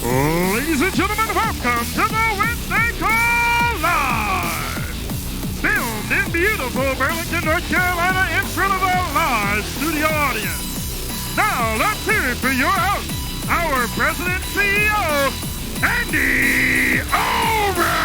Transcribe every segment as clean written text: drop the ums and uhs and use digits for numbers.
Ladies and gentlemen, welcome to the Wednesday Call Live! Filmed in beautiful Burlington, North Carolina in front of a live studio audience. Now, let's hear it for your host, our President CEO, Andy Albright!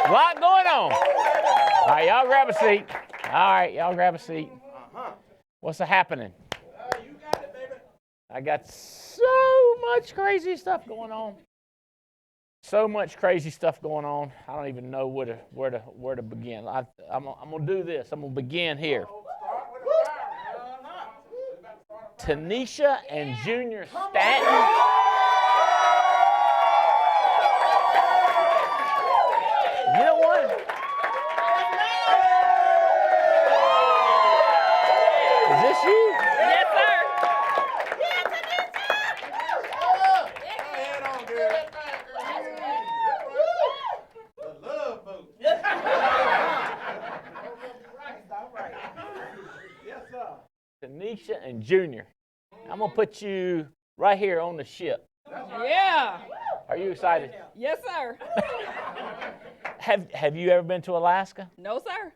A lot going on. All right, y'all grab a seat. All right, y'all grab a seat. What's happening? You got it, baby. I got so much crazy stuff going on. So much crazy stuff going on. I don't even know where to begin. I'm gonna do this. I'm gonna begin here. Tanisha and Junior Stanton. You know what? Is this you? Yes, sir. The love boat. Yes, sir. Tanisha and Junior. I'm going to put you right here on the ship. Yeah. Are you excited? Yes, sir. Have you ever been to Alaska? No, sir.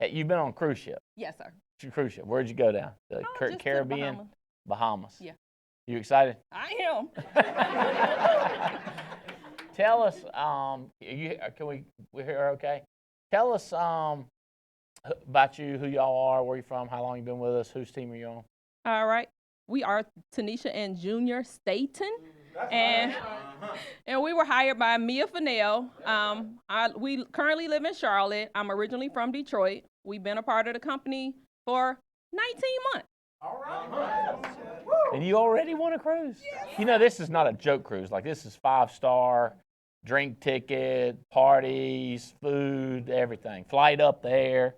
You've been on a cruise ship. Yes, sir. Cruise ship. Where'd you go down? The Just to the Caribbean? Bahamas. Yeah. You excited? I am. Tell us, we're here okay? Tell us about you, who y'all are, where you from, how long you been with us, whose team are you on? All right. We are Tanisha and Junior Staten. And we were hired by Mia Fennell. We currently live in Charlotte. I'm originally from Detroit. We've been a part of the company for 19 months. All right. And you already want a cruise? Yes. You know, this is not a joke cruise. Like, this is 5-star, drink ticket, parties, food, everything. Flight up there.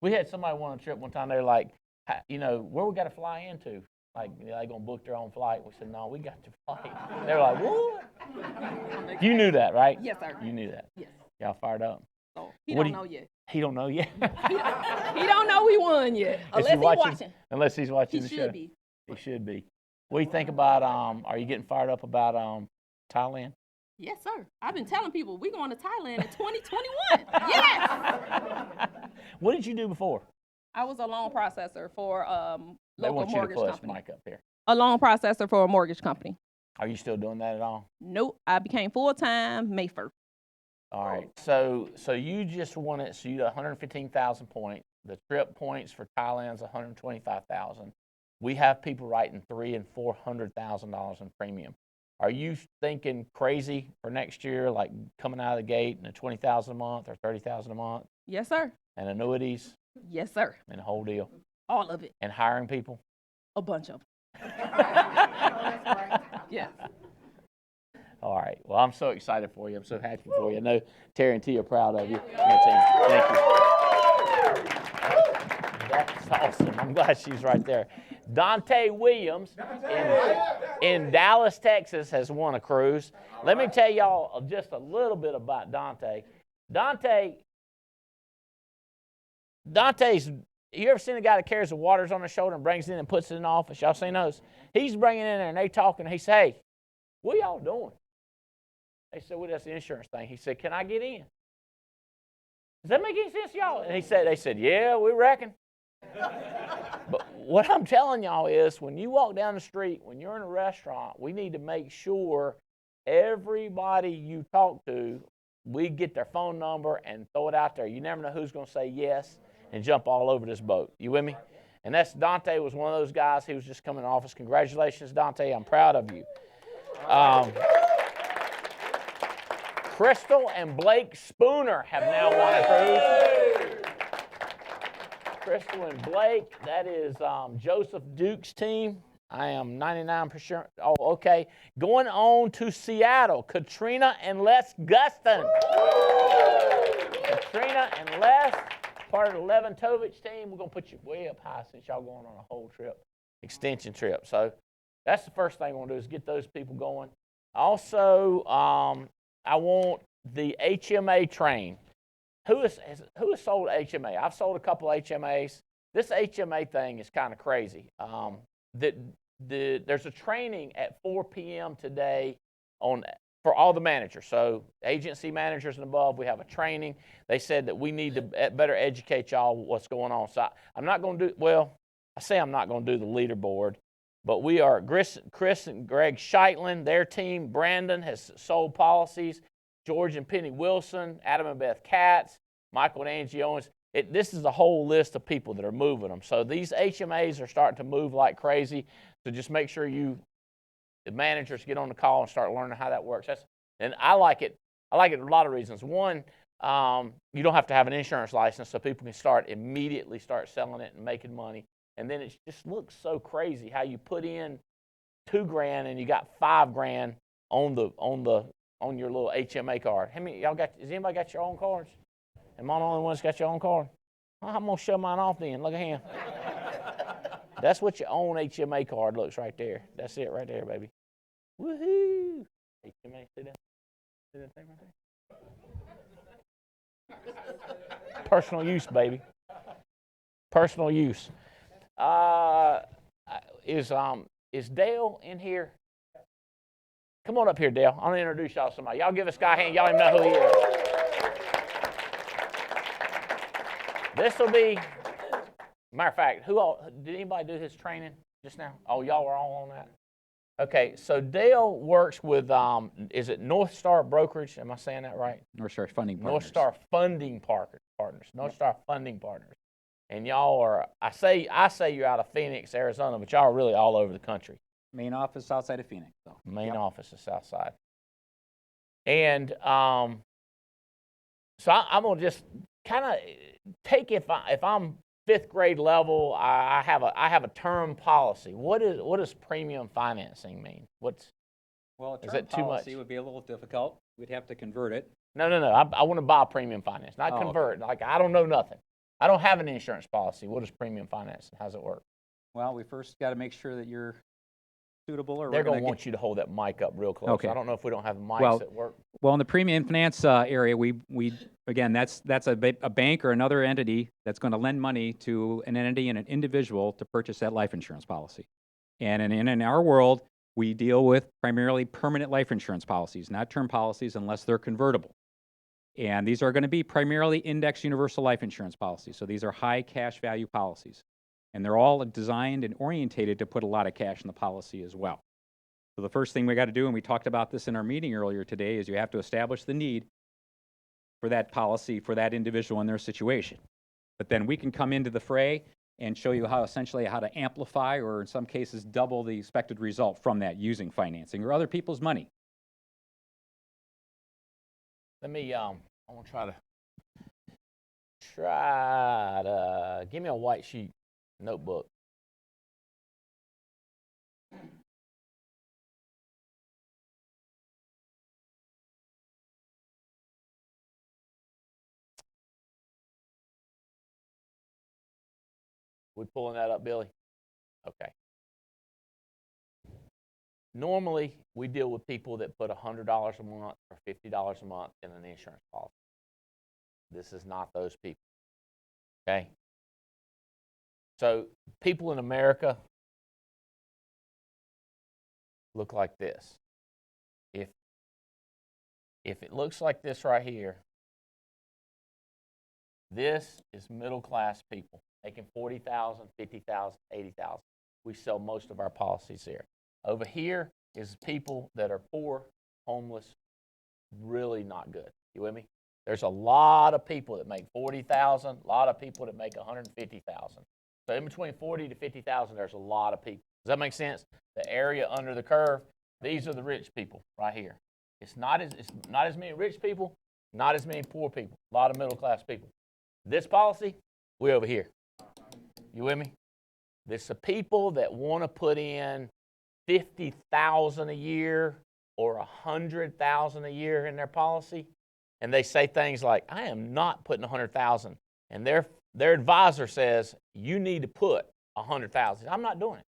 We had somebody on a trip one time. They were like, you know, where we got to fly into? Like, they going to book their own flight. We said, no, we got your flight. They were like, what? You knew that, right? Yes, sir. You knew that. Yes. Y'all fired up. So he don't know yet. He don't know yet. He don't know we won yet. Unless he's watching. Unless he's watching the show. He should be. He should be. What do you think about, are you getting fired up about Thailand? Yes, sir. I've been telling people we're going to Thailand in 2021. Yes. What did you do before? I was a loan processor for They local want you to mortgage pull this company. mic up here. A loan processor for a mortgage company. Are you still doing that at all? Nope. I became full-time May 1st. All right. So you just wanted, so you had 115,000 points. The trip points for Thailand's 125,000. We have people writing $300,000 and $400,000 in premium. Are you thinking crazy for next year, like coming out of the gate and $20,000 a month or $30,000 a month? Yes, sir. And annuities Yes, sir. and the whole deal? All of it. And hiring people? A bunch of them. Yes. All right. Well, I'm so excited for you. I'm so happy for you. I know Terry and T are proud of you and your team. Thank you. That's awesome. I'm glad she's right there. Dante Williams in Dallas, Texas, has won a cruise. Let me tell y'all just a little bit about Dante. Dante's, you ever seen a guy that carries the waters on his shoulder and brings it in and puts it in the office? Y'all seen those? He's bringing it in there and they talking. He said, hey, what y'all doing? They said, well, that's the insurance thing. He said, can I get in? Does that make any sense to y'all? And they said, yeah, we reckon. But what I'm telling y'all is when you walk down the street, when you're in a restaurant, we need to make sure everybody you talk to, we get their phone number and throw it out there. You never know who's going to say yes and jump all over this boat. You with me? And that's Dante was one of those guys. He was just coming to office. Congratulations, Dante. I'm proud of you. Crystal and Blake Spooner have now won a cruise. Crystal and Blake, that is Joseph Duke's team. I am 99%. Oh, okay. Going on to Seattle, Katrina and Les Guston. Katrina and Les, part of the Leventovich team. We're going to put you way up high since y'all going on a whole trip, extension trip. So That's the first thing I want to do is get those people going. Also, I want the HMA train. Who has sold HMA? I've sold a couple HMAs. This HMA thing is kind of crazy. There's a training at 4 p.m. today for all the managers. So agency managers and above, we have a training. They said that we need to better educate y'all what's going on. So I'm not going to do, well, I say I'm not going to do the leaderboard, but we are, Chris and Greg Sheitlin, their team, Brandon has sold policies, George and Penny Wilson, Adam and Beth Katz, Michael and Angie Owens. This is a whole list of people that are moving them. So these HMAs are starting to move like crazy. So just make sure the managers get on the call and start learning how that works. And I like it. I like it for a lot of reasons. One, you don't have to have an insurance license, so people can immediately start selling it and making money. And then it just looks so crazy how you put in $2,000 and you got $5,000 on your little HMA card. How many y'all got? Has anybody got your own cards? Am I the only one that's got your own card? Well, I'm gonna show mine off then. Look at him. That's what your own HMA card looks right there. That's it right there, baby. Woohoo! HMA, see that? See that thing right there? Personal use, baby. Personal use. Is Dale in here? Come on up here, Dale. I'm gonna introduce y'all to somebody. Y'all give this guy a hand. Y'all even know who he is. This will be. Matter of fact, did anybody do his training just now? Oh, y'all were all on that? Okay, so Dale works with, is it North Star Brokerage? Am I saying that right? North Star Funding Partners. North Star Funding Partners. North Star Funding Partners. And y'all are, I say you're out of Phoenix, Arizona, but y'all are really all over the country. Main office outside of Phoenix. So. Main office is south side. And so I'm going to just kind of take, if I'm fifth grade level, I have a term policy. What does premium financing mean? Well, a is term that too policy much? would be a little difficult. We'd have to convert it. No. I want to buy premium finance, not convert. Okay. Like I don't know nothing. I don't have an insurance policy. What is premium financing? How's it work? Well, we first got to make sure that you're suitable. Or they're going to want you to hold that mic up real close. Okay. I don't know if we don't have mics at work. Well, in the premium finance area, we again, that's a bank or another entity that's going to lend money to an entity and an individual to purchase that life insurance policy. And in our world, we deal with primarily permanent life insurance policies, not term policies unless they're convertible. And these are going to be primarily index universal life insurance policies. So these are high cash value policies. And they're all designed and orientated to put a lot of cash in the policy as well. So the first thing we got to do, and we talked about this in our meeting earlier today, is you have to establish the need for that policy for that individual in their situation. But then we can come into the fray and show you how to amplify or in some cases double the expected result from that using financing or other people's money. Let me, I'm going to try to, give me a white sheet notebook. We pulling that up, Billy? Okay. Normally, we deal with people that put $100 a month or $50 a month in an insurance policy. This is not those people, okay? So people in America look like this. If it looks like this right here, this is middle-class people making $40,000, $50,000, $80,000. We sell most of our policies here. Over here is people that are poor, homeless, really not good. You with me? There's a lot of people that make $40,000, a lot of people that make $150,000. So in between $40,000 to $50,000, there's a lot of people. Does that make sense? The area under the curve, these are the rich people right here. It's not as many rich people, not as many poor people. A lot of middle class people. This policy, we're over here. You with me? There's the people that want to put in $50,000 a year or $100,000 a year in their policy, and they say things like, "I am not putting $100,000," and their advisor says, "You need to put $100,000." I'm not doing it.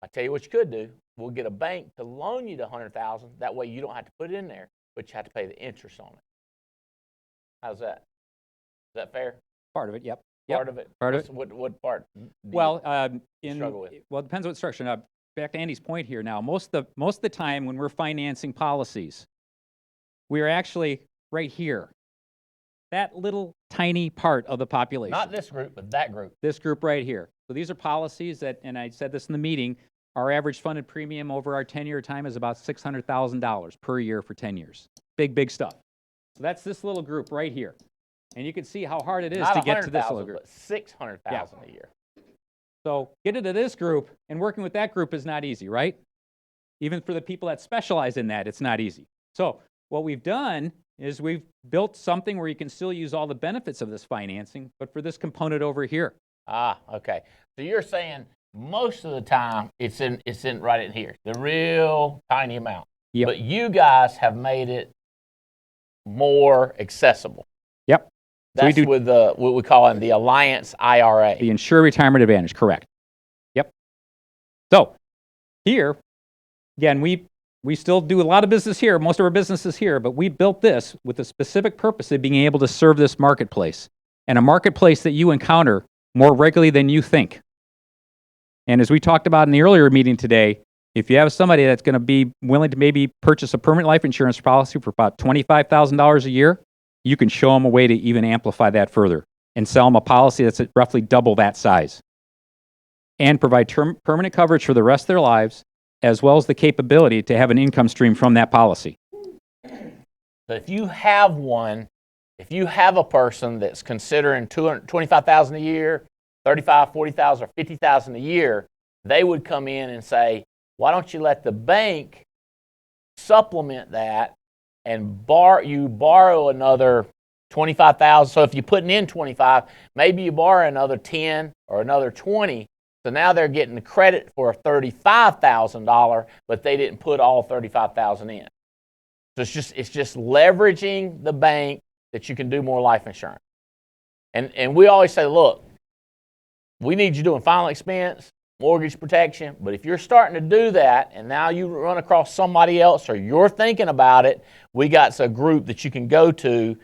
I tell you what you could do. We'll get a bank to loan you the $100,000. That way you don't have to put it in there, but you have to pay the interest on it. How's that? Is that fair? Part of it, yep. Part of it. Part of it. What part? Well, struggle with? Well, it depends what structure. Now, back to Andy's point here. Now, most of the time when we're financing policies, we are actually right here. That little tiny part of the population. Not this group, but that group. This group right here. So these are policies that, and I said this in the meeting, our average funded premium over our 10-year time is about $600,000 per year for 10 years. Big, big stuff. So that's this little group right here. And you can see how hard it is Not to get to this little group. But 600,000 a year. So getting to this group and working with that group is not easy, right? Even for the people that specialize in that, it's not easy. So what we've done is we've built something where you can still use all the benefits of this financing, but for this component over here. Ah, okay. So you're saying most of the time it's in right in here, the real tiny amount. Yep. But you guys have made it more accessible. Yep. That's so we do with what we call the Alliance IRA. The Insure Retirement Advantage, correct. Yep. So here, again, we still do a lot of business here, most of our business is here, but we built this with the specific purpose of being able to serve this marketplace, and a marketplace that you encounter more regularly than you think. And as we talked about in the earlier meeting today, if you have somebody that's going to be willing to maybe purchase a permanent life insurance policy for about $25,000 a year, you can show them a way to even amplify that further and sell them a policy that's at roughly double that size and provide permanent coverage for the rest of their lives, as well as the capability to have an income stream from that policy. But if you have a person that's considering $225,000 a year, $35,000, $40,000, or $50,000 a year, they would come in and say, why don't you let the bank supplement that and borrow another $25,000. So if you're putting in $25,000, maybe you borrow another $10,000 or another $20,000. So now they're getting the credit for a $35,000, but they didn't put all $35,000 in. So it's just leveraging the bank that you can do more life insurance. And we always say, look, we need you doing final expense, mortgage protection, but if you're starting to do that and now you run across somebody else or you're thinking about it, we got a group that you can go to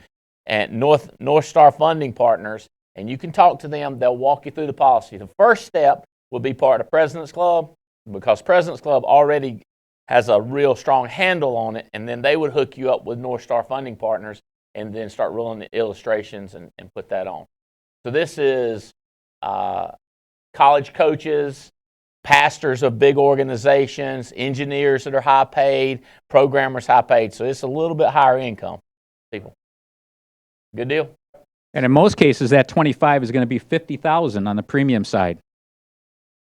at North Star Funding Partners, and you can talk to them. They'll walk you through the policy. The first step will be part of President's Club, because President's Club already has a real strong handle on it, and then they would hook you up with North Star Funding Partners and then start rolling the illustrations and put that on. So this is college coaches, pastors of big organizations, engineers that are high paid, programmers high paid. So it's a little bit higher income people. Good deal? And in most cases, that 25 is going to be 50,000 on the premium side.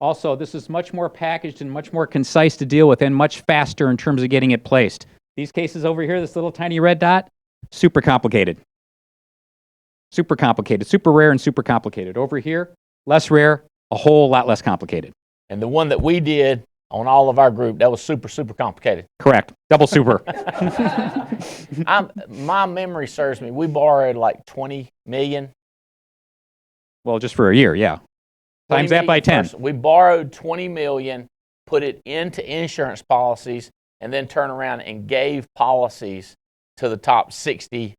Also, this is much more packaged and much more concise to deal with and much faster in terms of getting it placed. These cases over here, this little tiny red dot, super complicated. Super complicated, super rare and super complicated. Over here, less rare, a whole lot less complicated. And the one that we did on all of our group, that was super, super complicated. Correct. Double super. My memory serves me. We borrowed like $20 million. Well, just for a year, yeah. Times that by 10. We borrowed $20 million, put it into insurance policies, and then turned around and gave policies to the top 69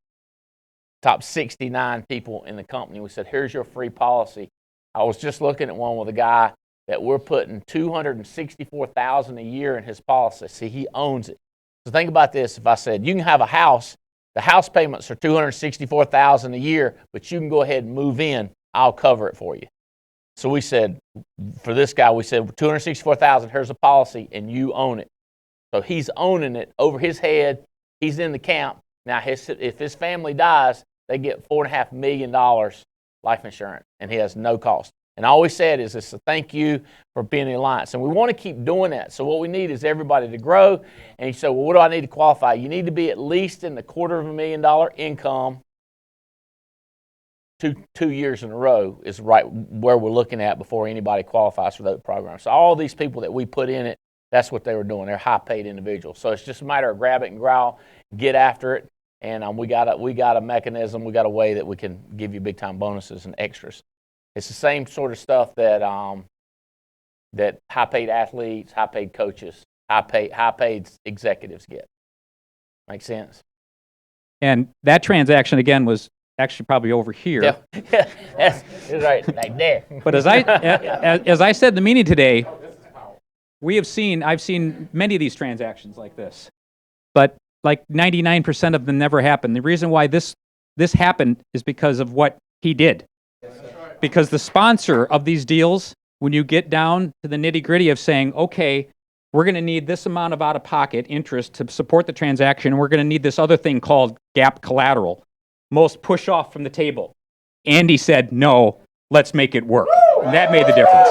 people in the company. We said, here's your free policy. I was just looking at one with a guy that we're putting $264,000 a year in his policy. See, he owns it. So think about this. If I said, you can have a house, the house payments are $264,000 a year, but you can go ahead and move in, I'll cover it for you. So we said, for this guy, we said, $264,000, here's a policy, and you own it. So he's owning it over his head. He's in the camp. Now, if his family dies, they get $4.5 million life insurance, and he has no cost. And I always said is it's a thank you for being in the Alliance. And we want to keep doing that. So what we need is everybody to grow. And you say, well, what do I need to qualify? You need to be at least in the $250,000 income 2 years in a row is right where we're looking at before anybody qualifies for those programs. So all these people that we put in it, that's what they were doing. They're high-paid individuals. So it's just a matter of grab it and growl, get after it. And we got a mechanism, we got a way that we can give you big-time bonuses and extras. It's the same sort of stuff that that high-paid athletes, high-paid coaches, high-paid executives get. Make sense? And that transaction, again, was actually probably over here. Yeah, that's right, right there. But as I said in the meeting today, I've seen many of these transactions like this, but like 99% of them never happen. The reason why this happened is because of what he did. Because the sponsor of these deals, when you get down to the nitty-gritty of saying, okay, we're going to need this amount of out-of-pocket interest to support the transaction, and we're going to need this other thing called gap collateral. Most push off from the table. Andy said, no, let's make it work. And that made the difference.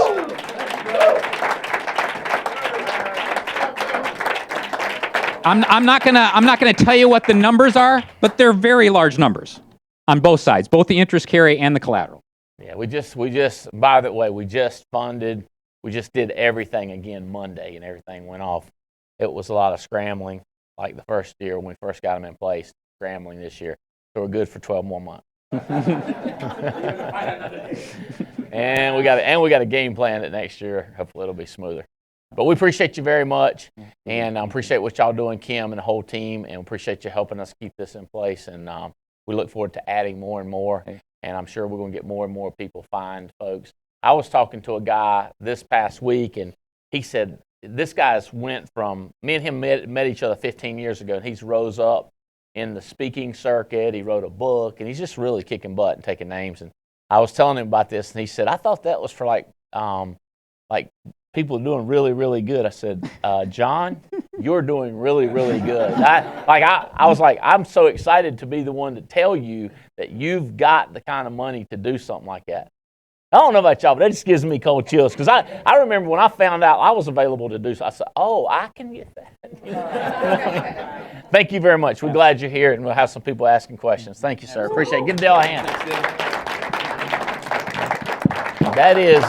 I'm not gonna tell you what the numbers are, but they're very large numbers on both sides, both the interest carry and the collateral. Yeah, we just by the way, we just did everything again Monday, and everything went off. It was a lot of scrambling, like the first year when we first got them in place, scrambling this year. So we're good for 12 more months. and we got a game plan that next year, hopefully it'll be smoother. But we appreciate you very much, and I appreciate what y'all doing, Kim and the whole team, and appreciate you helping us keep this in place. And we look forward to adding more and more, and I'm sure we're going to get more and more people find folks. I was talking to a guy this past week, and he said this guy's went from, me and him met each other 15 years ago, and he's rose up in the speaking circuit. He wrote a book, and he's just really kicking butt and taking names. And I was telling him about this, and he said, I thought that was for like people doing really, really good. I said, John, you're doing really, really good. I was like, I'm so excited to be the one to tell you that you've got the kind of money to do something like that. I don't know about y'all, but that just gives me cold chills, because I remember when I found out I was available to do so, I said, oh, I can get that. Thank you very much. We're glad you're here, and we'll have some people asking questions. Thank you, sir. Appreciate it. Give Dale a hand. That is,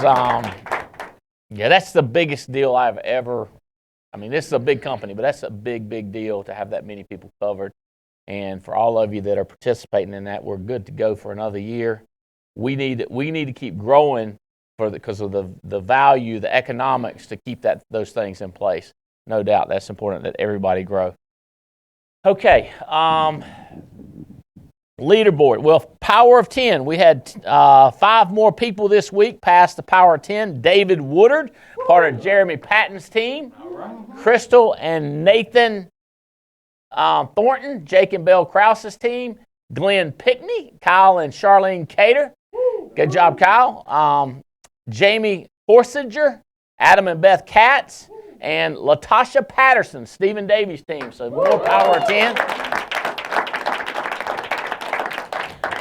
that's the biggest deal I've ever, this is a big company, but that's a big, big deal to have that many people covered. And for all of you that are participating in that, we're good to go for another year. We need to keep growing because of the value, the economics to keep those things in place. No doubt that's important that everybody grow. Okay, leaderboard. Well, power of 10. We had 5 more people this week pass the power of 10. David Woodard, part of Jeremy Patton's team. Crystal and Nathan Thornton, Jake and Belle Krause's team. Glenn Pickney, Kyle and Charlene Cater. Good job, Kyle. Jamie Horsinger, Adam and Beth Katz, and Latasha Patterson, Stephen Davies' team. So more power of 10.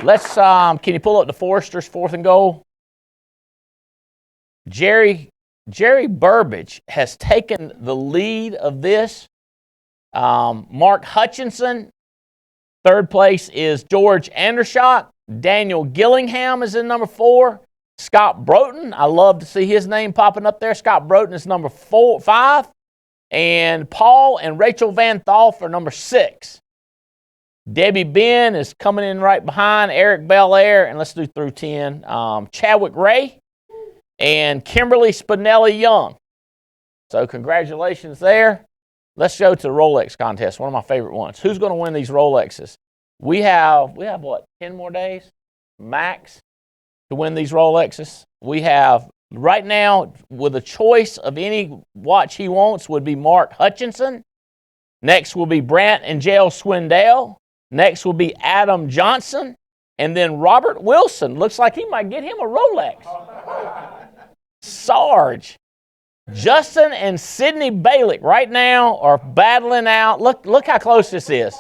Let's, can you pull up the Foresters, 4th and goal? Jerry Burbage has taken the lead of this. Mark Hutchinson, 3rd place is George Andershot. Daniel Gillingham is in number 4. Scott Broughton, I love to see his name popping up there. Scott Broughton is number 5. And Paul and Rachel Van Thal for number 6. Debbie Ben is coming in right behind. Eric Belair, and let's do through 10. Chadwick Ray and Kimberly Spinelli Young. So congratulations there. Let's go to the Rolex contest, one of my favorite ones. Who's going to win these Rolexes? We have what, 10 more days max to win these Rolexes. We have, right now, with a choice of any watch he wants, would be Mark Hutchinson. Next will be Brant and Jael Swindell. Next will be Adam Johnson. And then Robert Wilson. Looks like he might get him a Rolex. Sarge. Justin and Sidney Balick right now are battling out. Look how close this is.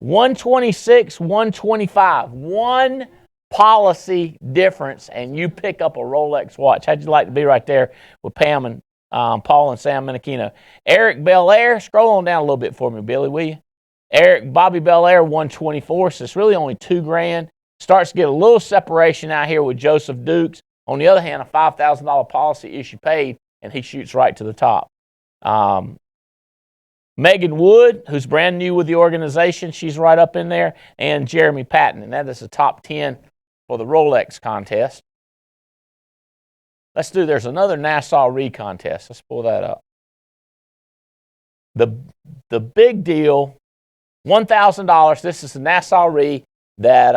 126, 125. One policy difference, and you pick up a Rolex watch. How'd you like to be right there with Pam and Paul and Sam Menachino? Eric Belair, scroll on down a little bit for me, Billy, will you? Bobby Belair, 124, so it's really only $2,000. Starts to get a little separation out here with Joseph Dukes. On the other hand, a $5,000 policy issue paid, and he shoots right to the top. Megan Wood, who's brand new with the organization, she's right up in there, and Jeremy Patton, and that is the top 10 for the Rolex contest. there's another Nassau Re contest. Let's pull that up. The big deal, $1,000. This is the Nassau Re that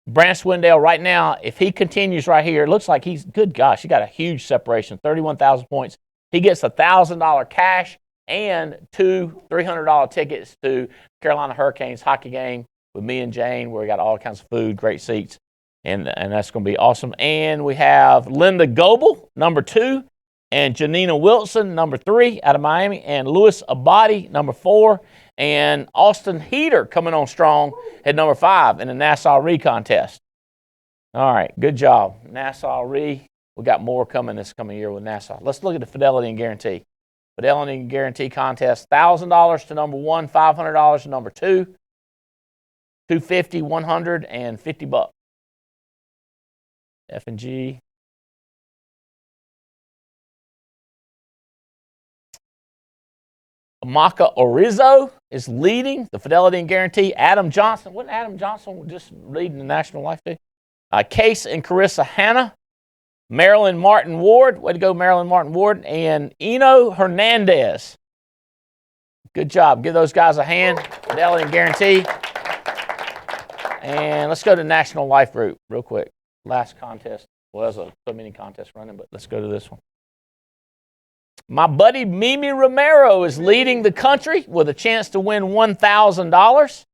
Brant Swindell right now, if he continues right here, it looks like he got a huge separation, 31,000 points. He gets $1,000 cash and two $300 tickets to Carolina Hurricanes hockey game with me and Jane, where we got all kinds of food, great seats, and that's going to be awesome. And we have Linda Goebel, number 2, and Janina Wilson, number 3, out of Miami, and Louis Abadi, number 4, and Austin Heater coming on strong at number 5 in the Nassau Re contest. All right, good job, Nassau Re. We got more coming this coming year with Nassau. Let's look at the Fidelity and Guarantee. Fidelity and Guarantee contest, $1,000 to number 1, $500 to number 2, $250, $150. F&G. Maka Orizo is leading the Fidelity and Guarantee. Adam Johnson, wasn't Adam Johnson just leading the National Life too? Case and Carissa Hanna. Marilyn Martin Ward, way to go, Marilyn Martin Ward, and Eno Hernandez. Good job. Give those guys a hand. Fidelity and Guarantee. And let's go to National Life Group real quick. Last contest. Well, there's so many contests running, but let's go to this one. My buddy Mimi Romero is leading the country with a chance to win $1,000.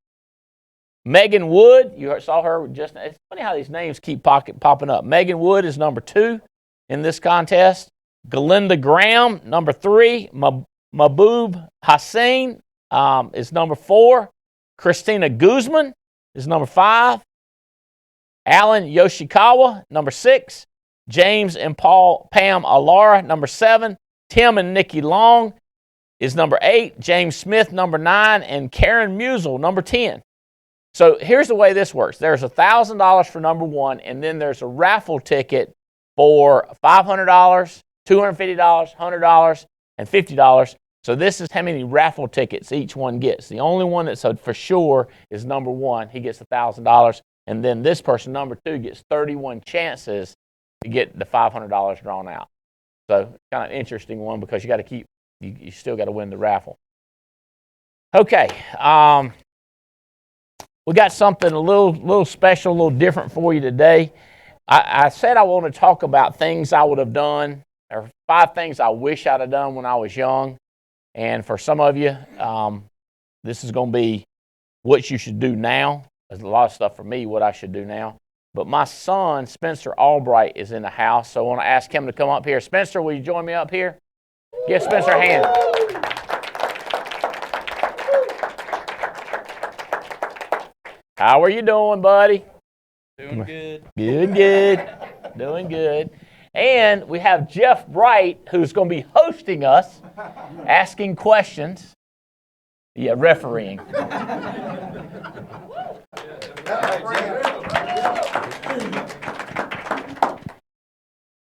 Megan Wood, you saw her just. It's funny how these names keep popping up. Megan Wood is number 2 in this contest. Galinda Graham, number 3. Mahbub Hussein is number 4. Christina Guzman is number 5. Alan Yoshikawa, number 6. James and Pam Alara, number 7. Tim and Nikki Long is number 8. James Smith, number 9. And Karen Musel, number 10. So here's the way this works. There's $1,000 for number 1, and then there's a raffle ticket for $500, $250, $100, and $50. So this is how many raffle tickets each one gets. The only one that's for sure is number 1. He gets $1,000, and then this person, number 2, gets 31 chances to get the $500 drawn out. So kind of an interesting one because you got to keep, you still got to win the raffle. Okay. We got something a little special, a little different for you today. I said I want to talk about things I would have done, or 5 things I wish I'd have done when I was young. And for some of you, this is going to be what you should do now. There's a lot of stuff for me, what I should do now. But my son, Spencer Albright, is in the house, so I want to ask him to come up here. Spencer, will you join me up here? Give Spencer a hand. How are you doing, buddy? Doing good. Good. Doing good. And we have Jeff Bright, who's going to be hosting us, asking questions. Yeah, refereeing.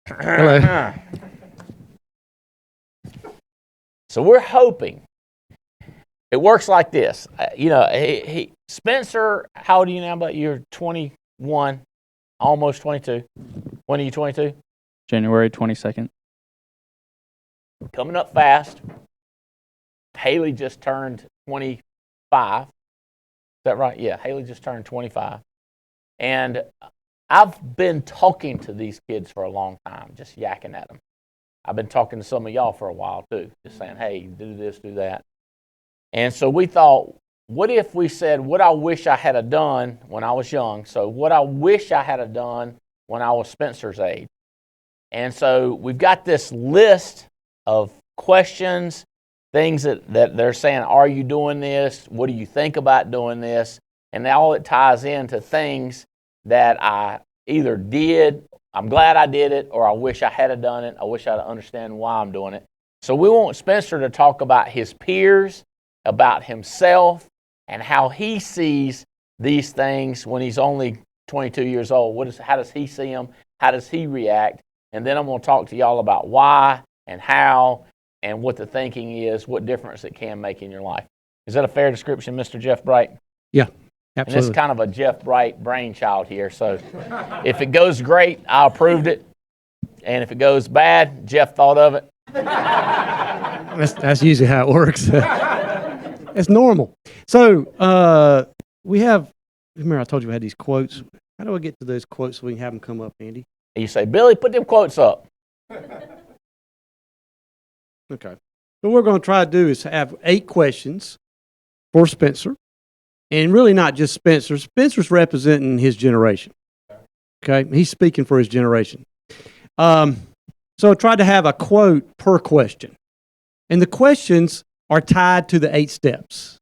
Hello. So we're hoping it works like this. Spencer, how old are you now? But you're 21, almost 22. When are you 22? January 22nd. Coming up fast. Haley just turned 25. Is that right? Yeah, Haley just turned 25. And I've been talking to these kids for a long time, just yakking at them. I've been talking to some of y'all for a while too, just saying, hey, do this, do that. And so we thought, what if we said what I wish I had done when I was young? So what I wish I had done when I was Spencer's age. And so we've got this list of questions, things that they're saying, are you doing this? What do you think about doing this? And all it ties into things that I either did, I'm glad I did it, or I wish I had done it. I wish I'd understand why I'm doing it. So we want Spencer to talk about his peers, about himself, and how he sees these things when he's only 22 years old. How does he see them? How does he react? And then I'm going to talk to y'all about why and how and what the thinking is, what difference it can make in your life. Is that a fair description, Mr. Jeff Bright? Yeah, And absolutely. it's kind of a Jeff Bright brainchild here. So if it goes great, I approved it. And if it goes bad, Jeff thought of it. That's usually how it works. It's normal. So we have, remember I told you I had these quotes. How do I get to those quotes so we can have them come up, Andy? And you say, Billy, put them quotes up. Okay. What we're going to try to do is have 8 questions for Spencer. And really not just Spencer. Spencer's representing his generation. Okay? He's speaking for his generation. So I tried to have a quote per question. And the questions are tied to the 8 steps.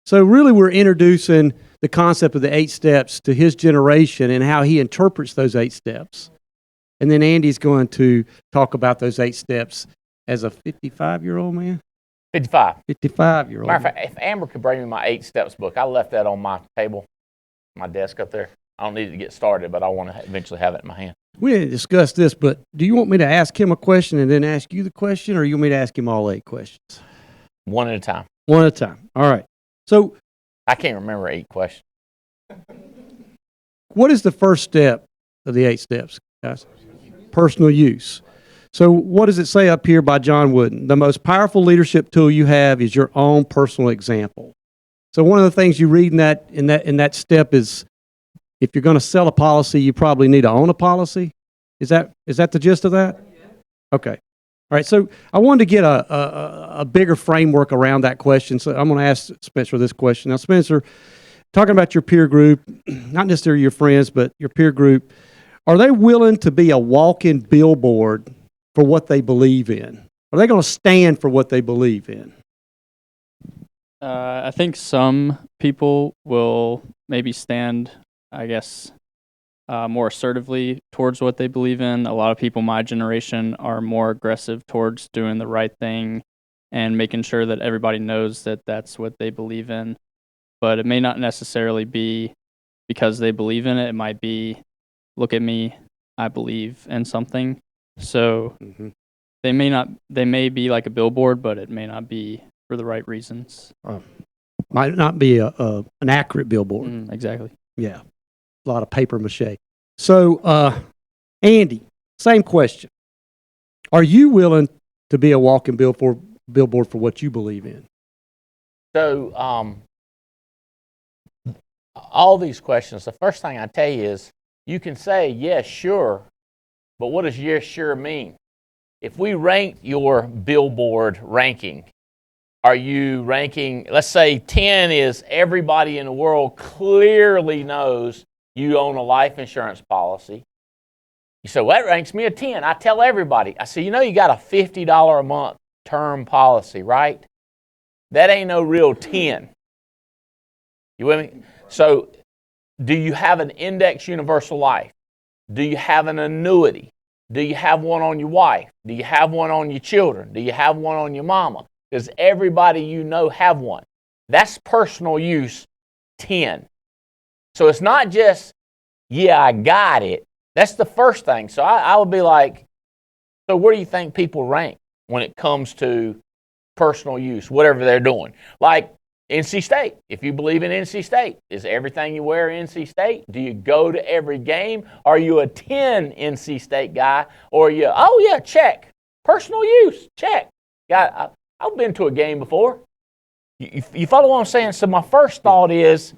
So really we're introducing the concept of the 8 steps to his generation and how he interprets those 8 steps. And then Andy's going to talk about those 8 steps as a 55-year-old man? 55. 55-year-old. Matter of fact, if Amber could bring me my 8 steps book, I left that on my table, my desk up there. I don't need it to get started, but I want to eventually have it in my hand. We didn't discuss this, but do you want me to ask him a question and then ask you the question, or you want me to ask him all 8 questions? One at a time. One at a time. All right. So I can't remember 8 questions. what is the first step of the 8 steps, guys? Personal use. So what does it say up here by John Wooden? The most powerful leadership tool you have is your own personal example. So one of the things you read in that step is, if you're going to sell a policy, you probably need to own a policy. Is that the gist of that? Okay. All right. So I wanted to get a bigger framework around that question. So I'm going to ask Spencer this question. Now, Spencer, talking about your peer group, not necessarily your friends, but your peer group, are they willing to be a walk-in billboard for what they believe in? Are they going to stand for what they believe in? I think some people will maybe stand, I guess, more assertively towards what they believe in. A lot of people my generation are more aggressive towards doing the right thing and making sure that everybody knows that that's what they believe in. But it may not necessarily be because they believe in it. It might be, look at me, I believe in something. So they may be like a billboard, but it may not be for the right reasons. Might not be an accurate billboard. Exactly. Yeah. A lot of paper mache. So, Andy, same question. Are you willing to be a walking billboard for what you believe in? So, all these questions, the first thing I tell you is, you can say, yes, sure, but what does yes, sure mean? If we rank your billboard ranking, are you ranking, let's say 10 is everybody in the world clearly knows you own a life insurance policy. You say, well, that ranks me a 10. I tell everybody. I say, you got a $50 a month term policy, right? That ain't no real 10. You with me? So, do you have an index universal life? Do you have an annuity? Do you have one on your wife? Do you have one on your children? Do you have one on your mama? Does everybody you know have one? That's personal use 10. So it's not just, yeah, I got it. That's the first thing. So I would be like, so where do you think people rank when it comes to personal use, whatever they're doing? Like NC State. If you believe in NC State, is everything you wear NC State? Do you go to every game? Are you a 10 NC State guy? Or are you, oh yeah, check. Personal use, check. I've been to a game before. You follow what I'm saying? So my first thought is,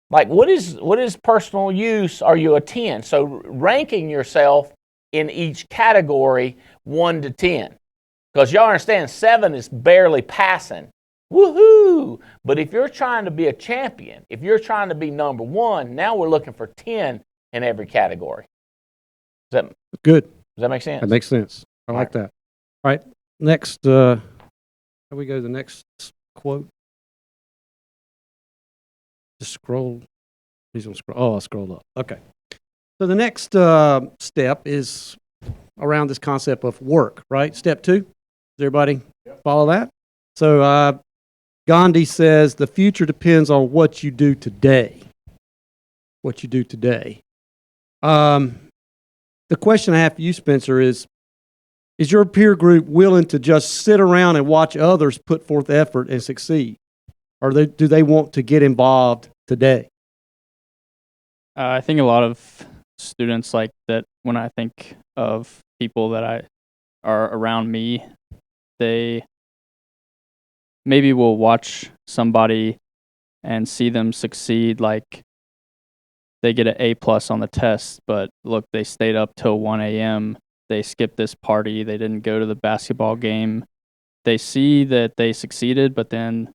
like, what is personal use? Are you a 10? So ranking yourself in each category 1 to 10. Because y'all understand, 7 is barely passing. Woohoo! But if you're trying to be a champion, if you're trying to be number 1, now we're looking for 10 in every category. Good. Does that make sense? That makes sense. I like that. All right. Next, how do we go to the next quote? Just scroll. He's going to scroll. Oh, I scrolled up. Okay. So the next step is around this concept of work, right? Step 2. Does everybody follow that? So Gandhi says, the future depends on what you do today. What you do today. The question I have for you, Spencer, is your peer group willing to just sit around and watch others put forth effort and succeed? Or do they want to get involved today? I think a lot of students like that, when I think of people that are around me, they maybe will watch somebody and see them succeed, like they get an A+ on the test, but look, they stayed up till 1 a.m. They skipped this party. They didn't go to the basketball game. They see that they succeeded, but then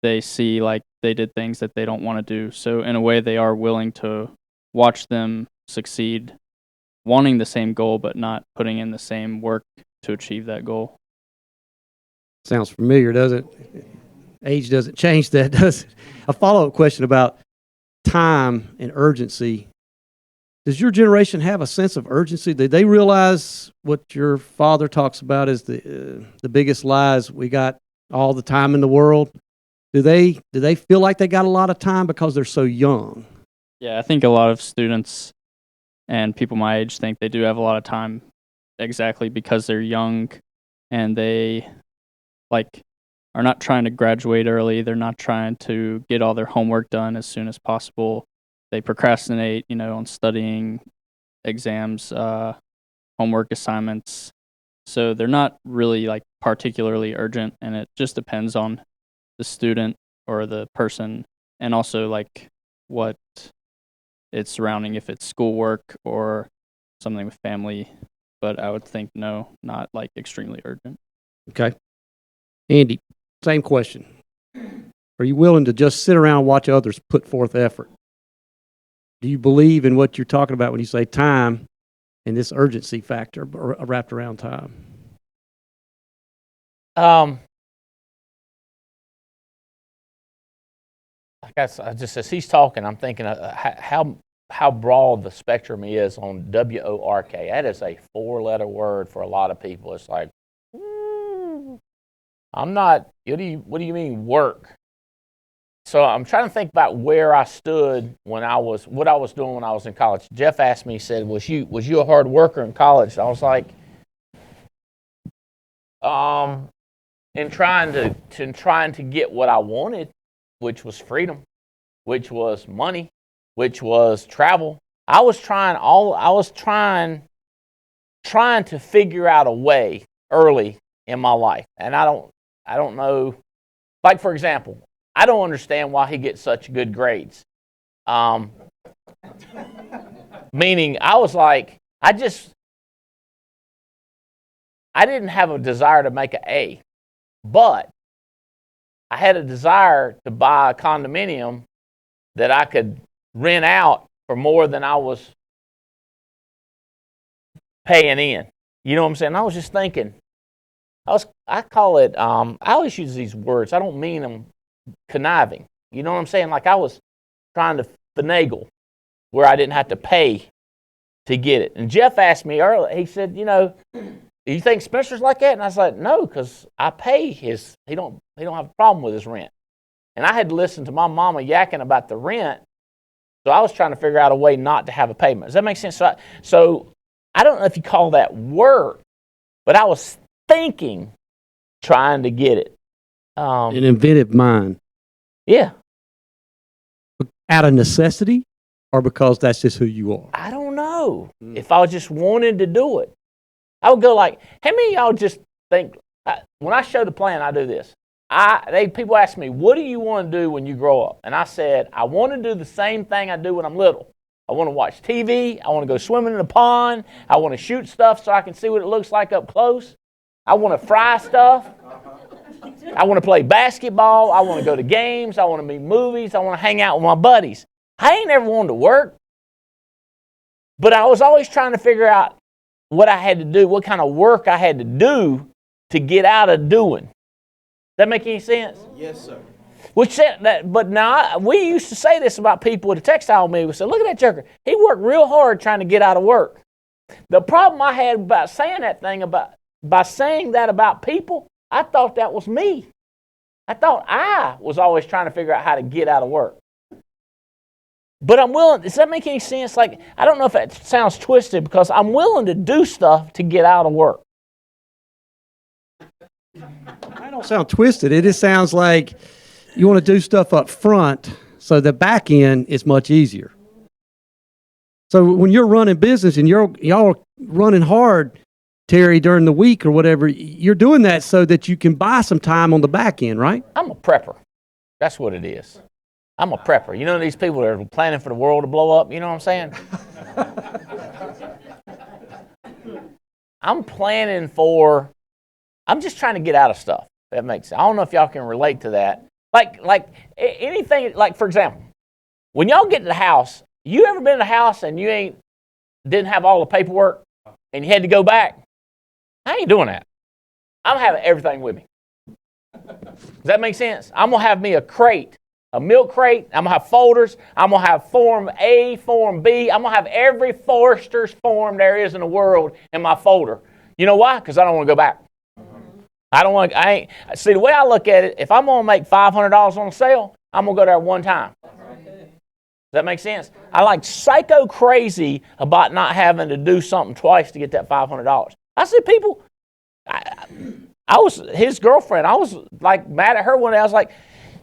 they see like they did things that they don't want to do. So in a way, they are willing to watch them succeed, wanting the same goal, but not putting in the same work to achieve that goal. Sounds familiar, doesn't it? Age doesn't change that, does it? A follow-up question about time and urgency. Does your generation have a sense of urgency? Did they realize what your father talks about as the biggest lies? We got all the time in the world. Do they feel like they got a lot of time because they're so young? Yeah, I think a lot of students and people my age think they do have a lot of time exactly because they're young and they are not trying to graduate early. They're not trying to get all their homework done as soon as possible. They procrastinate, on studying, exams, homework assignments. So they're not really particularly urgent, and it just depends on the student or the person, and also what it's surrounding, if it's schoolwork or something with family. But I would think no, not extremely urgent. Okay. Andy, same question. Are you willing to just sit around and watch others put forth effort? Do you believe in what you're talking about when you say time and this urgency factor wrapped around time? As he's talking, I'm thinking how broad the spectrum is on WORK. That is a 4-letter word for a lot of people. It's like, I'm not. What do you mean work? So I'm trying to think about where I stood what I was doing when I was in college. Jeff asked me, he said, was you a hard worker in college? I was like, in trying to get what I wanted, which was freedom, which was money, which was travel. I was trying to figure out a way early in my life. And I don't know, for example, I don't understand why he gets such good grades. Meaning, I was like, I didn't have a desire to make an A, but I had a desire to buy a condominium that I could rent out for more than I was paying in. You know what I'm saying? I was just thinking, I call it, I always use these words. I don't mean them conniving. You know what I'm saying? I was trying to finagle where I didn't have to pay to get it. And Jeff asked me earlier, he said, do you think Spencer's like that? And I was like, no, because I pay he don't have a problem with his rent. And I had to listen to my mama yakking about the rent, so I was trying to figure out a way not to have a payment. Does that make sense? So I don't know if you call that work, but I was thinking, trying to get it. An inventive mind. Yeah. Out of necessity, or because that's just who you are? I don't know. If I was just wanting to do it, I would go how many of y'all just think, when I show the plan, I do this. People ask me, what do you want to do when you grow up? And I said, I want to do the same thing I do when I'm little. I want to watch TV. I want to go swimming in the pond. I want to shoot stuff so I can see what it looks like up close. I want to fry stuff. I want to play basketball. I want to go to games. I want to meet movies. I want to hang out with my buddies. I ain't never wanted to work. But I was always trying to figure out what I had to do, what kind of work I had to do to get out of doing. Does that make any sense? Yes, sir. Which said that, but now we used to say this about people at the textile mill. We said, look at that joker. He worked real hard trying to get out of work. The problem I had about saying that thing by saying that about people, I thought that was me. I thought I was always trying to figure out how to get out of work. But I'm willing, does that make any sense? I don't know if that sounds twisted, because I'm willing to do stuff to get out of work. I don't sound twisted. It just sounds like you want to do stuff up front so the back end is much easier. So when you're running business and y'all are running hard, Terry, during the week or whatever, you're doing that so that you can buy some time on the back end, right? I'm a prepper. That's what it is. I'm a prepper. You know these people that are planning for the world to blow up? You know what I'm saying? I'm planning for, I'm just trying to get out of stuff. That makes sense. I don't know if y'all can relate to that. Like anything, like for example, when y'all get to the house, you ever been to the house and you didn't have all the paperwork and you had to go back? I ain't doing that. I'm having everything with me. Does that make sense? I'm going to have me a crate, a milk crate. I'm going to have folders. I'm going to have Form A, Form B. I'm going to have every Forester's form there is in the world in my folder. You know why? Because I don't want to go back. See, the way I look at it, if I'm going to make $500 on a sale, I'm going to go there one time. Does that make sense? I like psycho crazy about not having to do something twice to get that $500. I see people, I was his girlfriend. I was like mad at her one day. I was like,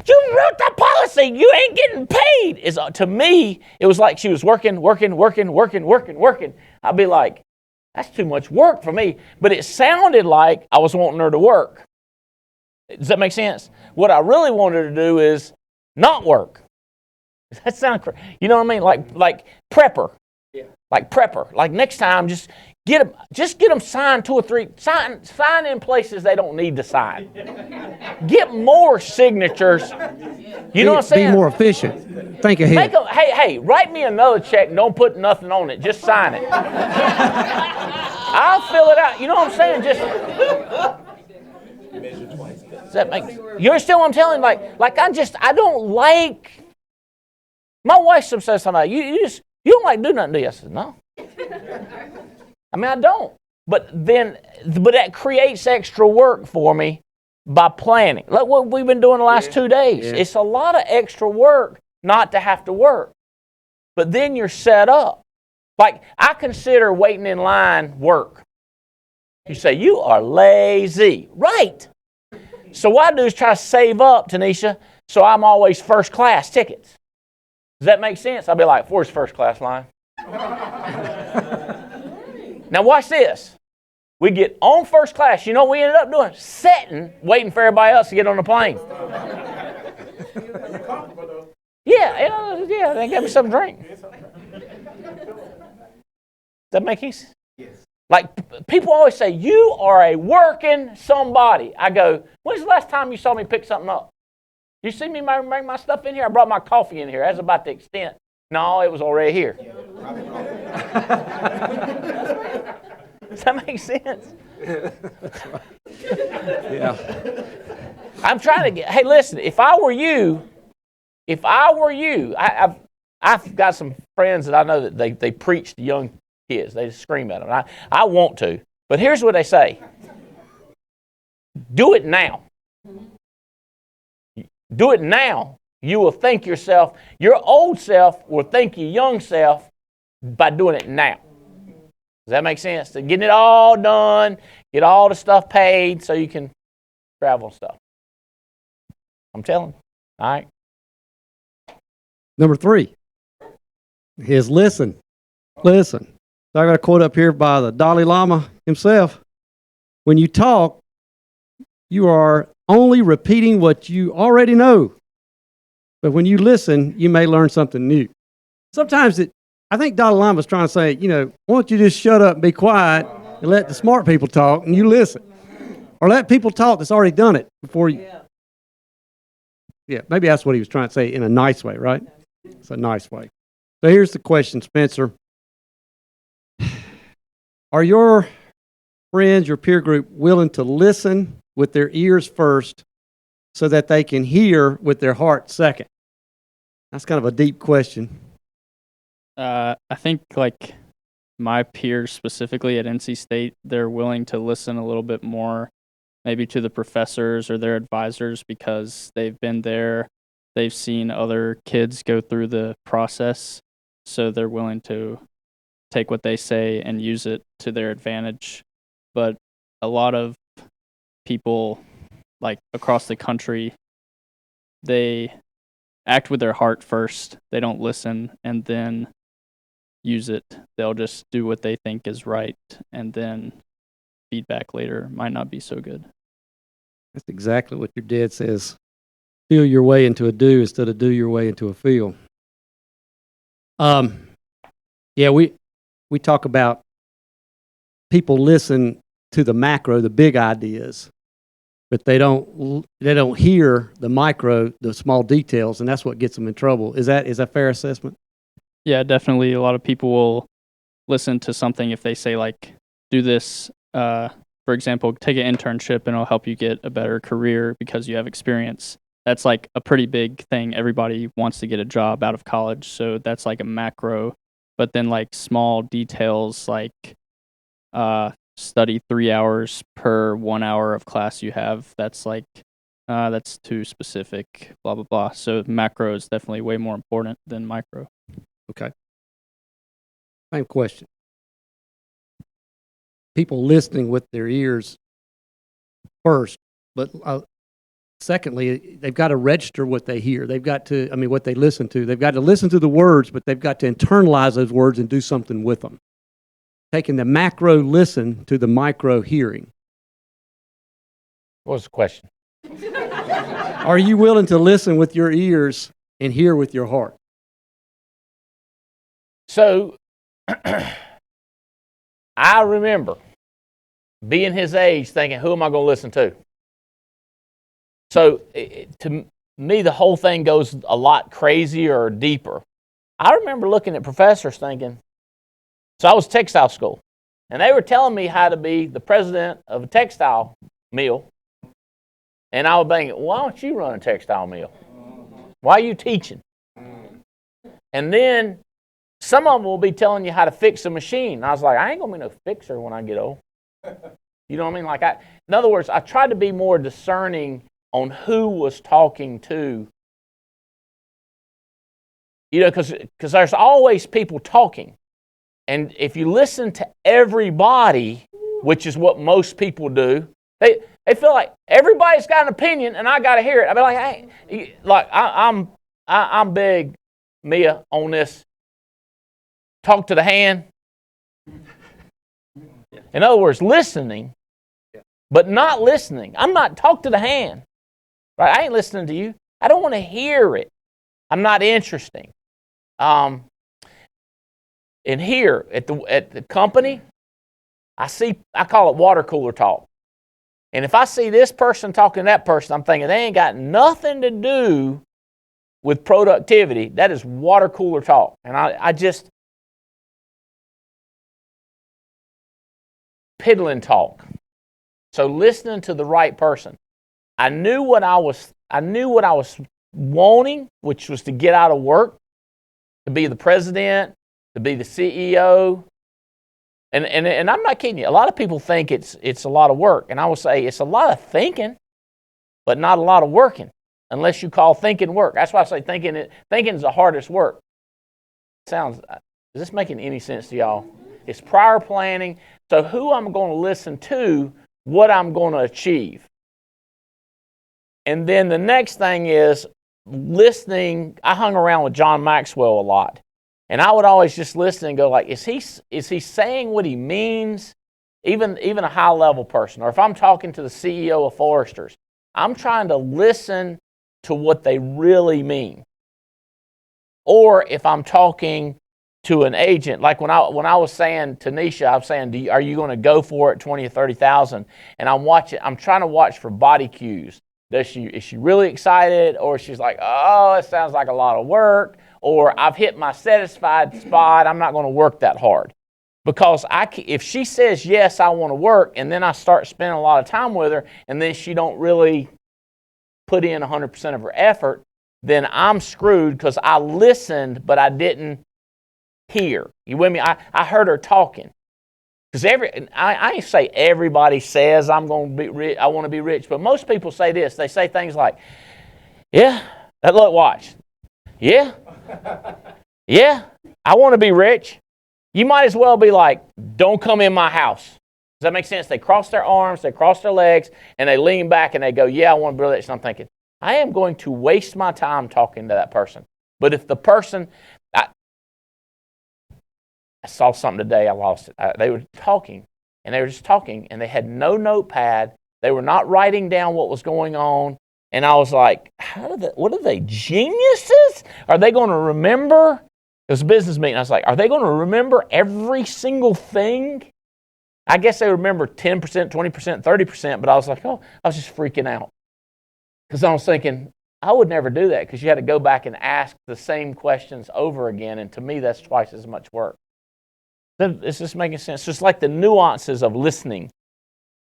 you wrote the policy. You ain't getting paid. To me, it was like she was working. I'd be like, that's too much work for me. But it sounded like I was wanting her to work. Does that make sense? What I really wanted to do is not work. Does that sound crazy? You know what I mean? Like prepper. Yeah. Like prepper. Like next time, just get them signed 2 or 3. Sign in places they don't need to sign. Get more signatures. You know what I'm saying? Be more efficient. Think ahead. Hey, write me another check. Don't put nothing on it. Just sign it. I'll fill it out. You know what I'm saying? Does that make? You understand what I'm telling? I don't like. My wife says something like, you don't like do nothing, do you? I said, no. I mean, I don't. But that creates extra work for me by planning. Like what we've been doing the last 2 days. Yeah. It's a lot of extra work not to have to work. But then you're set up. Like, I consider waiting in line work. You say, you are lazy. Right. So what I do is try to save up, Tanisha, so I'm always first class tickets. Does that make sense? I'll be like, where's first class line? Now watch this. We get on first class. You know what we ended up doing? Sitting, waiting for everybody else to get on the plane. Yeah, they gave me something to drink. Does that make sense? Yes. Like, people always say, you are a working somebody. I go, when's the last time you saw me pick something up? You see me bring my stuff in here? I brought my coffee in here. That's about the extent. No, it was already here. Does that make sense? Yeah. I'm trying to get, hey, listen, if I were you, I've got some friends that I know that they preach to young kids. They just scream at them. I want to. But here's what they say. Do it now. Do it now. You will think your old self will think your young self by doing it now. Does that make sense? So getting it all done, get all the stuff paid so you can travel and stuff. I'm telling you. All right. Number 3 is listen. Listen. So I got a quote up here by the Dalai Lama himself. When you talk, you are only repeating what you already know. But when you listen, you may learn something new. Sometimes I think Dalai Lama was trying to say, why don't you just shut up and be quiet and let the smart people talk and you listen. Or let people talk that's already done it before you. Yeah, maybe that's what he was trying to say in a nice way, right? It's a nice way. So here's the question, Spencer. Are your friends, your peer group, willing to listen with their ears first so that they can hear with their heart second? That's kind of a deep question. I think like my peers specifically at NC State, they're willing to listen a little bit more maybe to the professors or their advisors because they've been there, they've seen other kids go through the process, so they're willing to take what they say and use it to their advantage. But a lot of people like across the country, they act with their heart first. They don't listen and then use it. They'll just do what they think is right and then feedback later might not be so good. That's exactly what your dad says. Feel your way into a do instead of do your way into a feel. Yeah, we talk about people listen to the macro, the big ideas, but they don't hear the micro, the small details, and that's what gets them in trouble. Is that a fair assessment? Yeah, definitely. A lot of people will listen to something if they say, like, do this, for example, take an internship and it'll help you get a better career because you have experience. That's like a pretty big thing. Everybody wants to get a job out of college, so that's like a macro. But then like small details like study 3 hours per 1 hour of class you have, that's like, that's too specific, blah, blah, blah. So macro is definitely way more important than micro. Okay. Same question. People listening with their ears first, but secondly, they've got to register what they hear. They've got to, what they listen to. They've got to listen to the words, but they've got to internalize those words and do something with them. Taking the macro listen to the micro hearing. What was the question? Are you willing to listen with your ears and hear with your heart? So, I remember being his age thinking, who am I going to listen to? So, to me, the whole thing goes a lot crazier or deeper. I remember looking at professors thinking, so I was textile school, and they were telling me how to be the president of a textile mill, and I was thinking, why don't you run a textile mill? Why are you teaching? And then some of them will be telling you how to fix a machine. I was like, I ain't going to be no fixer when I get old. You know what I mean? Like, in other words, I tried to be more discerning on who was talking to. You know, because there's always people talking. And if you listen to everybody, which is what most people do, they feel like everybody's got an opinion and I got to hear it. I mean, like, hey, like I'm big, Mia, on this. Talk to the hand. In other words, listening, but not listening. I'm not talk to the hand. Right? I ain't listening to you. I don't want to hear it. I'm not interesting. And here at the company, I call it water cooler talk. And if I see this person talking to that person, I'm thinking they ain't got nothing to do with productivity. That is water cooler talk. And I just piddling talk. So listening to the right person. I knew what I was wanting, which was to get out of work, to be the president, to be the CEO. And I'm not kidding you. A lot of people think it's a lot of work. And I will say it's a lot of thinking, but not a lot of working, unless you call thinking work. That's why I say thinking is the hardest work. Is this making any sense to y'all? It's prior planning. So who I'm going to listen to, what I'm going to achieve. And then the next thing is listening. I hung around with John Maxwell a lot. And I would always just listen and go like, is he saying what he means? Even a high level person. Or if I'm talking to the CEO of Foresters, I'm trying to listen to what they really mean. Or if I'm talking to an agent, like when I was saying to Nisha, I was saying, are you going to go for it, 20 or 30,000? And I'm trying to watch for body cues. Is she really excited, or she's like, oh, it sounds like a lot of work, or I've hit my satisfied spot, I'm not going to work that hard. Because if she says, yes, I want to work, and then I start spending a lot of time with her, and then she don't really put in 100% of her effort, then I'm screwed because I listened, but I didn't hear. You with me? I heard her talking. Because I ain't say everybody says I'm going to be rich, I want to be rich, but most people say this. They say things like, yeah, look, watch. Yeah, I want to be rich. You might as well be like, don't come in my house. Does that make sense? They cross their arms, they cross their legs, and they lean back and they go, yeah, I want to be rich. And I'm thinking, I am going to waste my time talking to that person. But if the person, I saw something today, I lost it. They were talking, and they were just talking, and they had no notepad. They were not writing down what was going on. And I was like, what are they, geniuses? Are they going to remember? It was a business meeting. I was like, are they going to remember every single thing? I guess they remember 10%, 20%, 30%, but I was like, I was just freaking out. Because I was thinking, I would never do that, because you had to go back and ask the same questions over again, and to me, that's twice as much work. It's just making sense. Just like the nuances of listening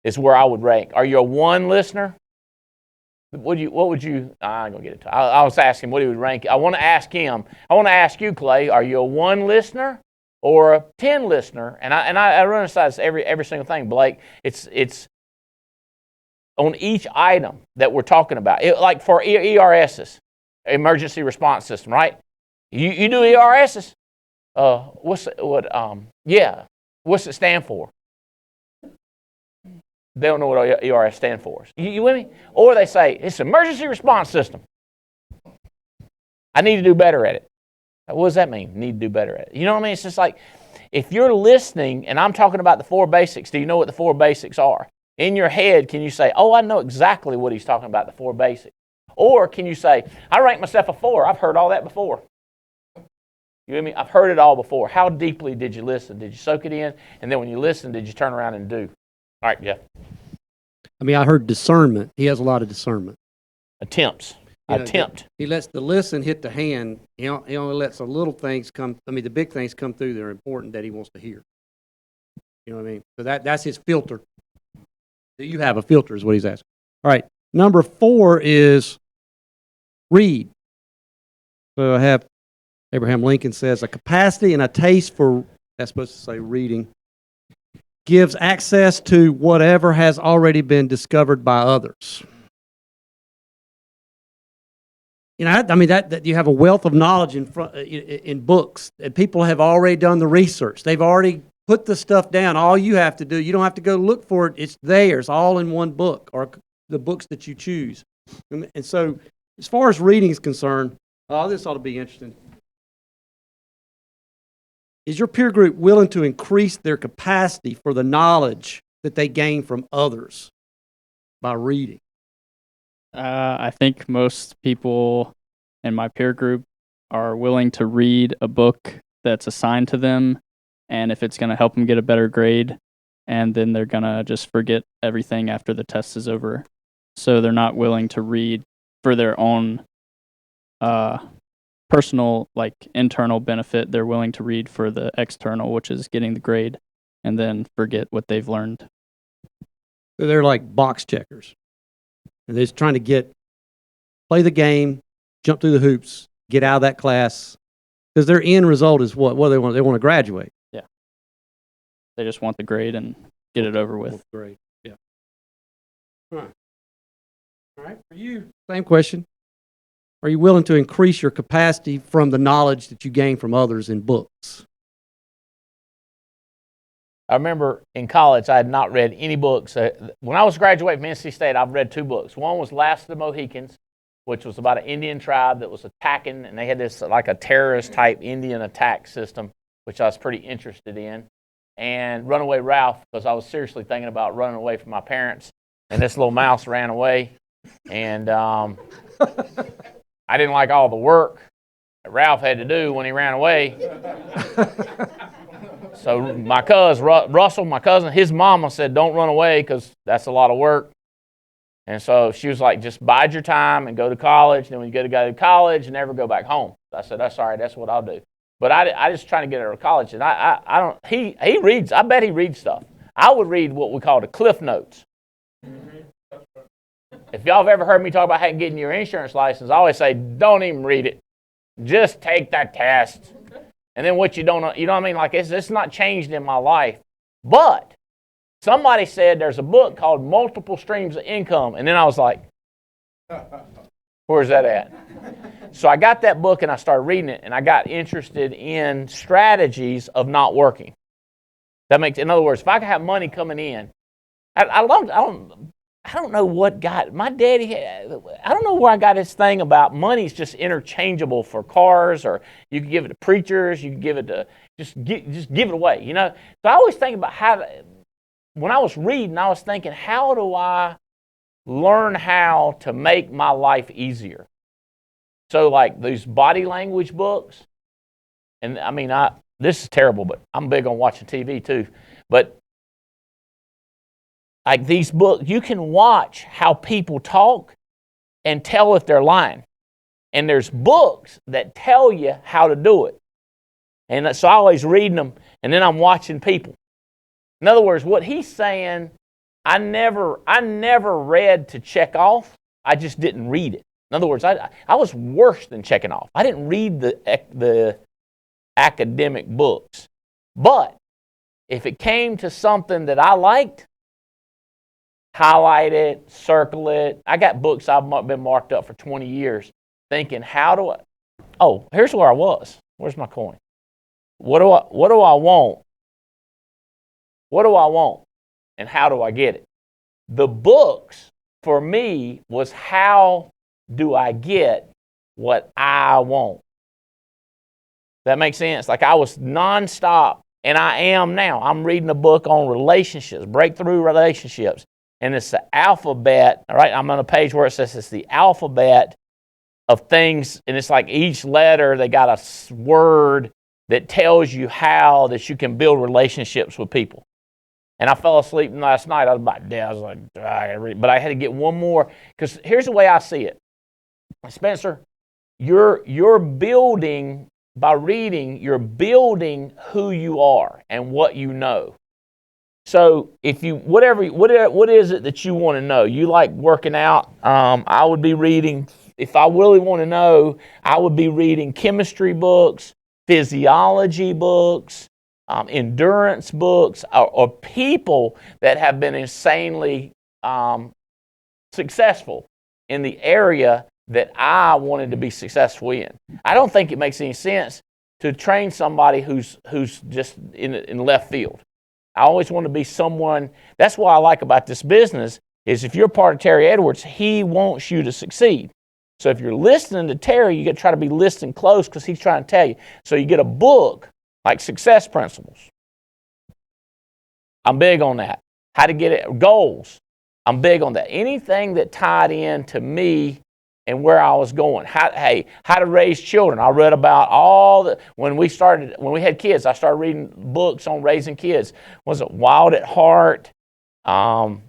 is where I would rank. Are you a 1 listener? What would you? I'm gonna get it. I was asking what he would rank. I want to ask him. I want to ask you, Clay. Are you a 1 listener or a 10 listener? And I run aside every single thing, Blake. It's on each item that we're talking about. Like for ERSs, emergency response system, right? You do ERSs. What's it stand for? They don't know what ERS stands for. You with me? Or they say, it's an emergency response system. I need to do better at it. What does that mean? Need to do better at it. You know what I mean? It's just like, if you're listening and I'm talking about the 4 basics, do you know what the 4 basics are? In your head, can you say, I know exactly what he's talking about, the 4 basics? Or can you say, I rank myself a 4. I've heard all that before. You with me? I've heard it all before. How deeply did you listen? Did you soak it in? And then when you listen, did you turn around and do? All right, Jeff. I heard discernment. He has a lot of discernment. Attempts. Attempt. He lets the listen hit the hand. He only lets the little things come. The big things come through that are important that he wants to hear. You know what I mean? So that's his filter. You have a filter is what he's asking. All right. Number 4 is read. So I have Abraham Lincoln says, a capacity and a taste for, that's supposed to say reading, gives access to whatever has already been discovered by others. That you have a wealth of knowledge in books, and people have already done the research. They've already put the stuff down. All you have to do, you don't have to go look for it. It's theirs, all in one book, or the books that you choose. And so, as far as reading is concerned, this ought to be interesting. Is your peer group willing to increase their capacity for the knowledge that they gain from others by reading? I think most people in my peer group are willing to read a book that's assigned to them, and if it's going to help them get a better grade, and then they're going to just forget everything after the test is over. So they're not willing to read for their own personal, internal benefit. They're willing to read for the external, which is getting the grade, and then forget what they've learned. So they're like box checkers. And they're just trying to play the game, jump through the hoops, get out of that class. Because their end result is what? What do they want? They want to graduate. Yeah. They just want the grade and get it over with. Grade. Yeah. All right. For you, same question. Are you willing to increase your capacity from the knowledge that you gain from others in books? I remember in college, I had not read any books. When I was graduating from NC State, I've read 2 books. One was Last of the Mohicans, which was about an Indian tribe that was attacking, and they had this like a terrorist-type Indian attack system, which I was pretty interested in. And Runaway Ralph, because I was seriously thinking about running away from my parents, and this little mouse ran away. And I didn't like all the work that Ralph had to do when he ran away. So my cousin, Russell, my cousin, his mama said, don't run away because that's a lot of work. And so she was like, just bide your time and go to college. And then when you go to college, never go back home. So I said, that's all right, that's what I'll do. But I just trying to get her to college. And he reads, I bet he reads stuff. I would read what we call the Cliff Notes. If y'all have ever heard me talk about getting your insurance license, I always say, don't even read it. Just take that test. And then what you don't know, you know what I mean? Like it's not changed in my life. But somebody said there's a book called Multiple Streams of Income. And then I was like, where's that at? So I got that book and I started reading it, and I got interested in strategies of not working. In other words, if I could have money coming in, I don't know what got my daddy. I don't know where I got this thing about money's just interchangeable for cars, or you can give it to preachers, you can give it to just give it away. You know, so I always think about when I was reading, I was thinking, how do I learn how to make my life easier? So like these body language books, and I mean, this is terrible, but I'm big on watching TV too. But like these books, you can watch how people talk and tell if they're lying. And there's books that tell you how to do it. And so I always reading them, and then I'm watching people. In other words, what he's saying, I never read to check off. I just didn't read it. In other words, I was worse than checking off. I didn't read the academic books. But if it came to something that I liked, highlight it, circle it. I got books I've been marked up for 20 years thinking, how do I... Oh, here's where I was. Where's my coin? What do I want? What do I want? And how do I get it? The books, for me, was how do I get what I want? That makes sense? Like I was nonstop, and I am now. I'm reading a book on relationships, breakthrough relationships. And it's the alphabet, all right? I'm on a page where it says it's the alphabet of things, and it's like each letter, they got a word that tells you how that you can build relationships with people. And I fell asleep last night. I was about dead. I was like, I gotta read. But I had to get one more, because here's the way I see it. Spencer, you're building, by reading, you're building who you are and what you know. So if you, what is it that you want to know? You like working out. I would be reading, if I really want to know, I would be reading chemistry books, physiology books, endurance books, or people that have been insanely successful in the area that I wanted to be successful in. I don't think it makes any sense to train somebody who's just in left field. I always want to be someone. That's what I like about this business is if you're part of Terry Edwards, he wants you to succeed. So if you're listening to Terry, you got to try to be listening close because he's trying to tell you. So you get a book like Success Principles. I'm big on that. How to get it, goals. I'm big on that. Anything that tied in to me and where I was going. How to raise children. I read about when we had kids, I started reading books on raising kids. Was it Wild at Heart? All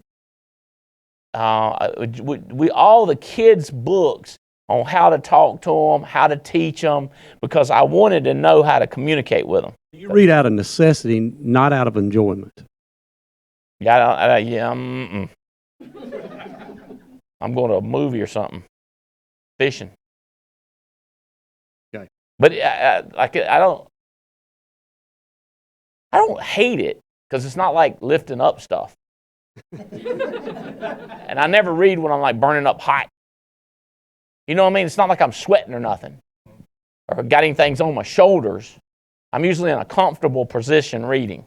the kids' books on how to talk to them, how to teach them, because I wanted to know how to communicate with them. You read out of necessity, not out of enjoyment. I'm going to a movie or something. Fishing. Okay. But I don't hate it because it's not like lifting up stuff. And I never read when I'm like burning up hot. You know what I mean? It's not like I'm sweating or nothing or getting things on my shoulders. I'm usually in a comfortable position reading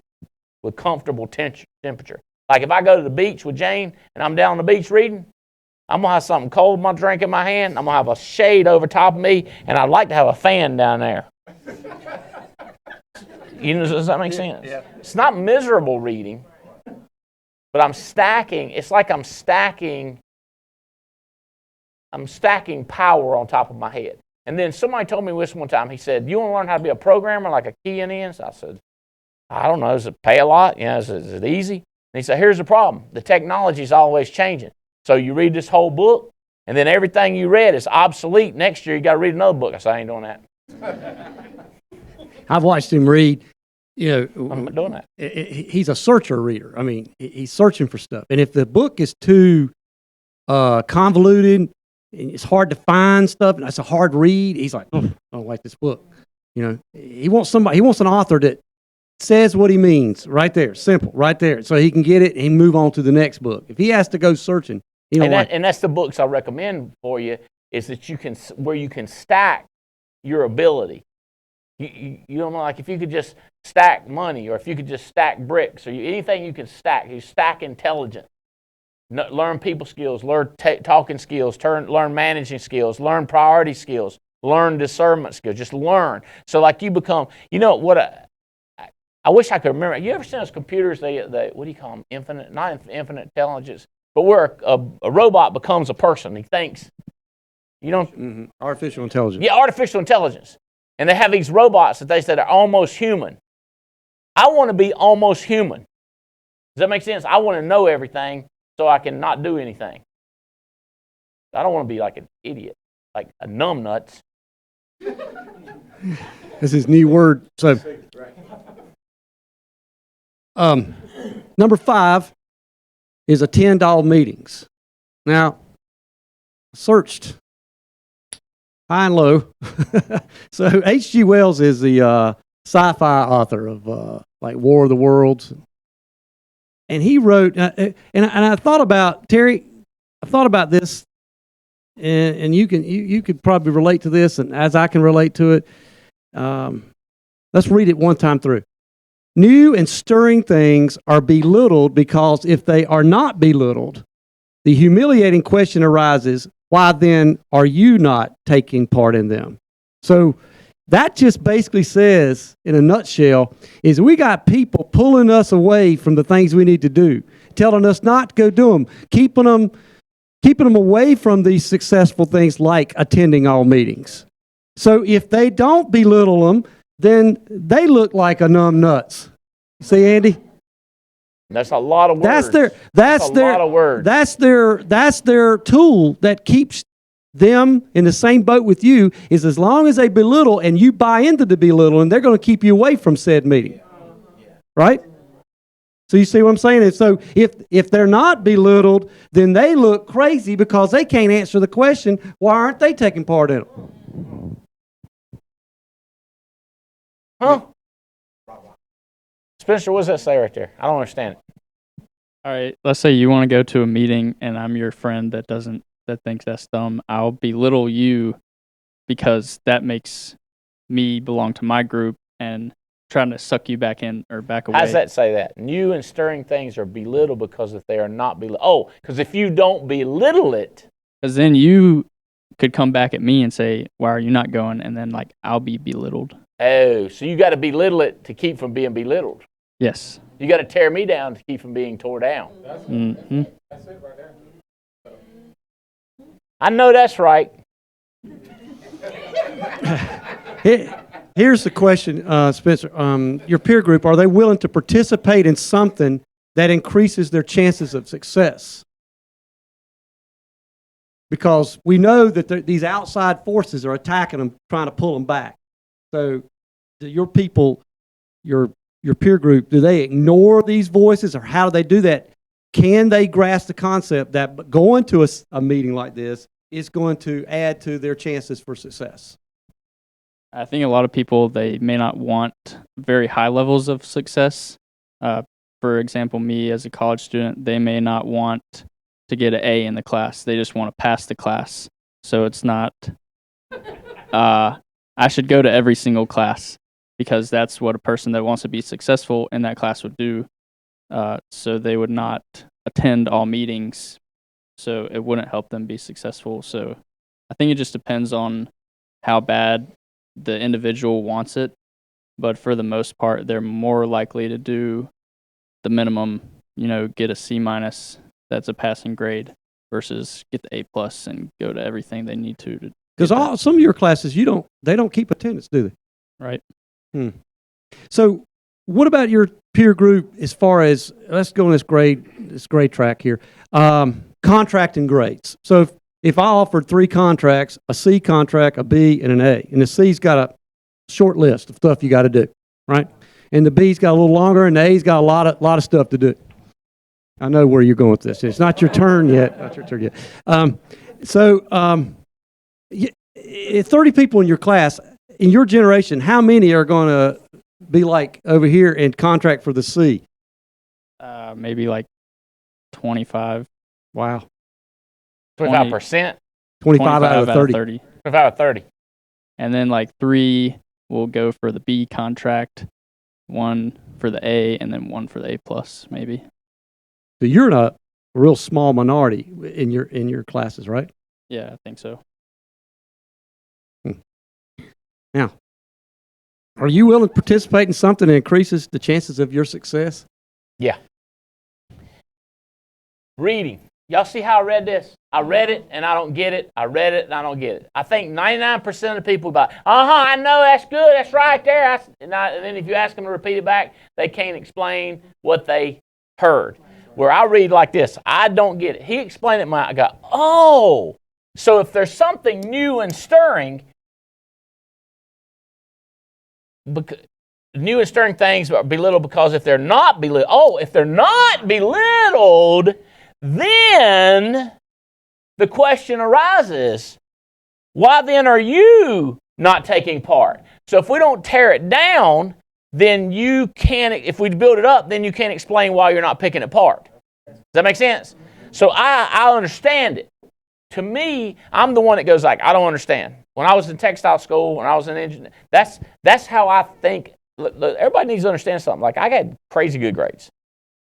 with comfortable temperature. Like if I go to the beach with Jane and I'm down on the beach reading, I'm going to have something cold, my drink in my hand. I'm going to have a shade over top of me, and I'd like to have a fan down there. You know, does that make sense? Yeah. It's not miserable reading, but I'm stacking. It's like I'm stacking power on top of my head. And then somebody told me this one time. He said, you want to learn how to be a programmer, like a key in ends? I said, I don't know. Does it pay a lot? Is it easy? And he said, here's the problem. The technology is always changing. So you read this whole book, and then everything you read is obsolete. Next year, you got to read another book. I said, I ain't doing that. I've watched him read. I'm not doing that. He's a searcher reader. I mean, he's searching for stuff. And if the book is too convoluted, and it's hard to find stuff, and it's a hard read, he's like, I don't like this book. You know, he wants an author that says what he means right there, simple, right there, so he can get it and move on to the next book. If he has to go searching, and that's the books I recommend for you, is that you can stack your ability. You don't know, like if you could just stack money, or if you could just stack bricks, or anything you can stack. You stack intelligence. Learn people skills, learn talking skills, learn managing skills, learn priority skills, learn discernment skills. Just learn. So like you become, you know what? I wish I could remember. You ever seen those computers? They what do you call them? Not infinite intelligence, but where a robot becomes a person. He thinks. You don't. Artificial intelligence. Yeah, artificial intelligence. And they have these robots that they said are almost human. I want to be almost human. Does that make sense? I want to know everything so I can not do anything. I don't want to be like an idiot, like a numbnuts. This is new word. So, number 5 is attend all meetings. Now, I searched high and low. So H.G. Wells is the sci-fi author of like War of the Worlds, and he wrote. And I thought about Terry. I thought about this, and you could probably relate to this, and as I can relate to it. Let's read it one time through. New and stirring things are belittled because if they are not belittled, the humiliating question arises, why then are you not taking part in them? So that just basically says, in a nutshell, is we got people pulling us away from the things we need to do, telling us not to go do them, keeping them away from these successful things like attending all meetings. So if they don't belittle them, then they look like a numb nuts. See, Andy? That's a lot of words. That's a lot of words. That's their tool that keeps them in the same boat with you. Is as long as they belittle and you buy into the belittling, they're going to keep you away from said meeting, right? So you see what I'm saying? And so if they're not belittled, then they look crazy because they can't answer the question, why aren't they taking part in it? Huh? Spencer, what does that say right there? I don't understand it. All right, let's say you want to go to a meeting and I'm your friend that thinks that's dumb. I'll belittle you because that makes me belong to my group and trying to suck you back in or back away. How does that say that? New and stirring things are belittled because if they are not belittled. Oh, because if you don't belittle it. Because then you could come back at me and say, why are you not going? And then I'll be belittled. Oh, so you got to belittle it to keep from being belittled. Yes. You got to tear me down to keep from being tore down. Mm-hmm. That's it right there. I know that's right. Here's the question, Spencer. Your peer group, are they willing to participate in something that increases their chances of success? Because we know that these outside forces are attacking them, trying to pull them back. So your people, your peer group, do they ignore these voices, or how do they do that? Can they grasp the concept that going to a meeting like this is going to add to their chances for success? I think a lot of people, they may not want very high levels of success. For example, me as a college student, they may not want to get an A in the class. They just want to pass the class. So it's not, I should go to every single class because that's what a person that wants to be successful in that class would do. So they would not attend all meetings. So it wouldn't help them be successful. So I think it just depends on how bad the individual wants it. But for the most part, they're more likely to do the minimum, get a C-, that's a passing grade, versus get the A+ and go to everything they need to. Because some of your classes, they don't keep attendance, do they? Right. So what about your peer group as far as, let's go on this grade track here, contract and grades. So if I offered 3 contracts, a C contract, a B, and an A, and the C's got a short list of stuff you got to do, right? And the B's got a little longer, and the A's got a lot of stuff to do. I know where you're going with this. It's not your turn yet. 30 people in your class, in your generation, how many are going to be like over here and contract for the C? Maybe 25. Wow. 25%? 25 out of 30. 25 out of 30. And then 3 will go for the B contract, 1 for the A, and then 1 for the A+, maybe. So you're in a real small minority in your classes, right? Yeah, I think so. Now, Are you willing to participate in something that increases the chances of your success? Yeah. Reading. Y'all see how I read this? I read it and I don't get it. I read it and I don't get it. I think 99% of the people about, I know, that's good, that's right there. And then if you ask them to repeat it back, they can't explain what they heard. Where I read like this, I don't get it. He explained it, I go, oh. So if there's something new and stirring, new and stirring things are belittled because if they're not belittled, then the question arises, why then are you not taking part? So if we don't tear it down, then you can't, if we build it up, then you can't explain why you're not picking it apart. Does that make sense? So I understand it. To me, I'm the one that goes like, I don't understand. When I was in textile school, when I was an engineer, that's how I think. Look, everybody needs to understand something. Like, I got crazy good grades.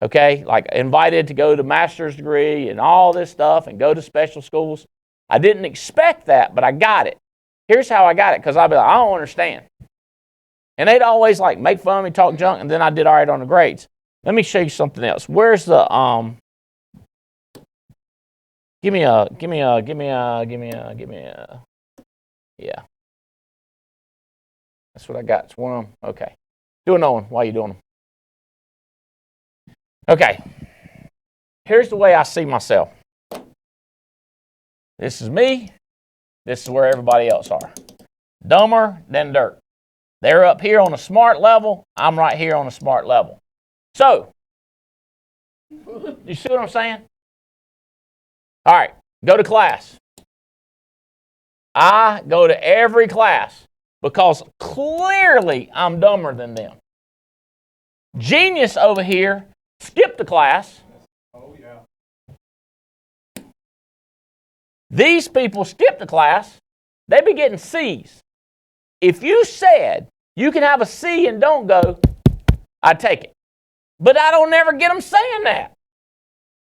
Okay, like invited to go to master's degree and all this stuff and go to special schools. I didn't expect that, but I got it. Here's how I got it, because I'd be like, I don't understand. And they'd always like make fun of me, talk junk, and then I did all right on the grades. Let me show you something else. Where's the give me a yeah. That's what I got. It's one of them. Okay. Do another one while you're doing them. Okay, here's the way I see myself. This is me. This is where everybody else are. Dumber than dirt. They're up here on a smart level. I'm right here on a smart level. So, you see what I'm saying? All right, go to class. I go to every class because clearly I'm dumber than them. Genius over here skip the class. Oh, yeah. These people skip the class. They be getting C's. If you said you can have a C and don't go, I'd take it. But I don't ever get them saying that.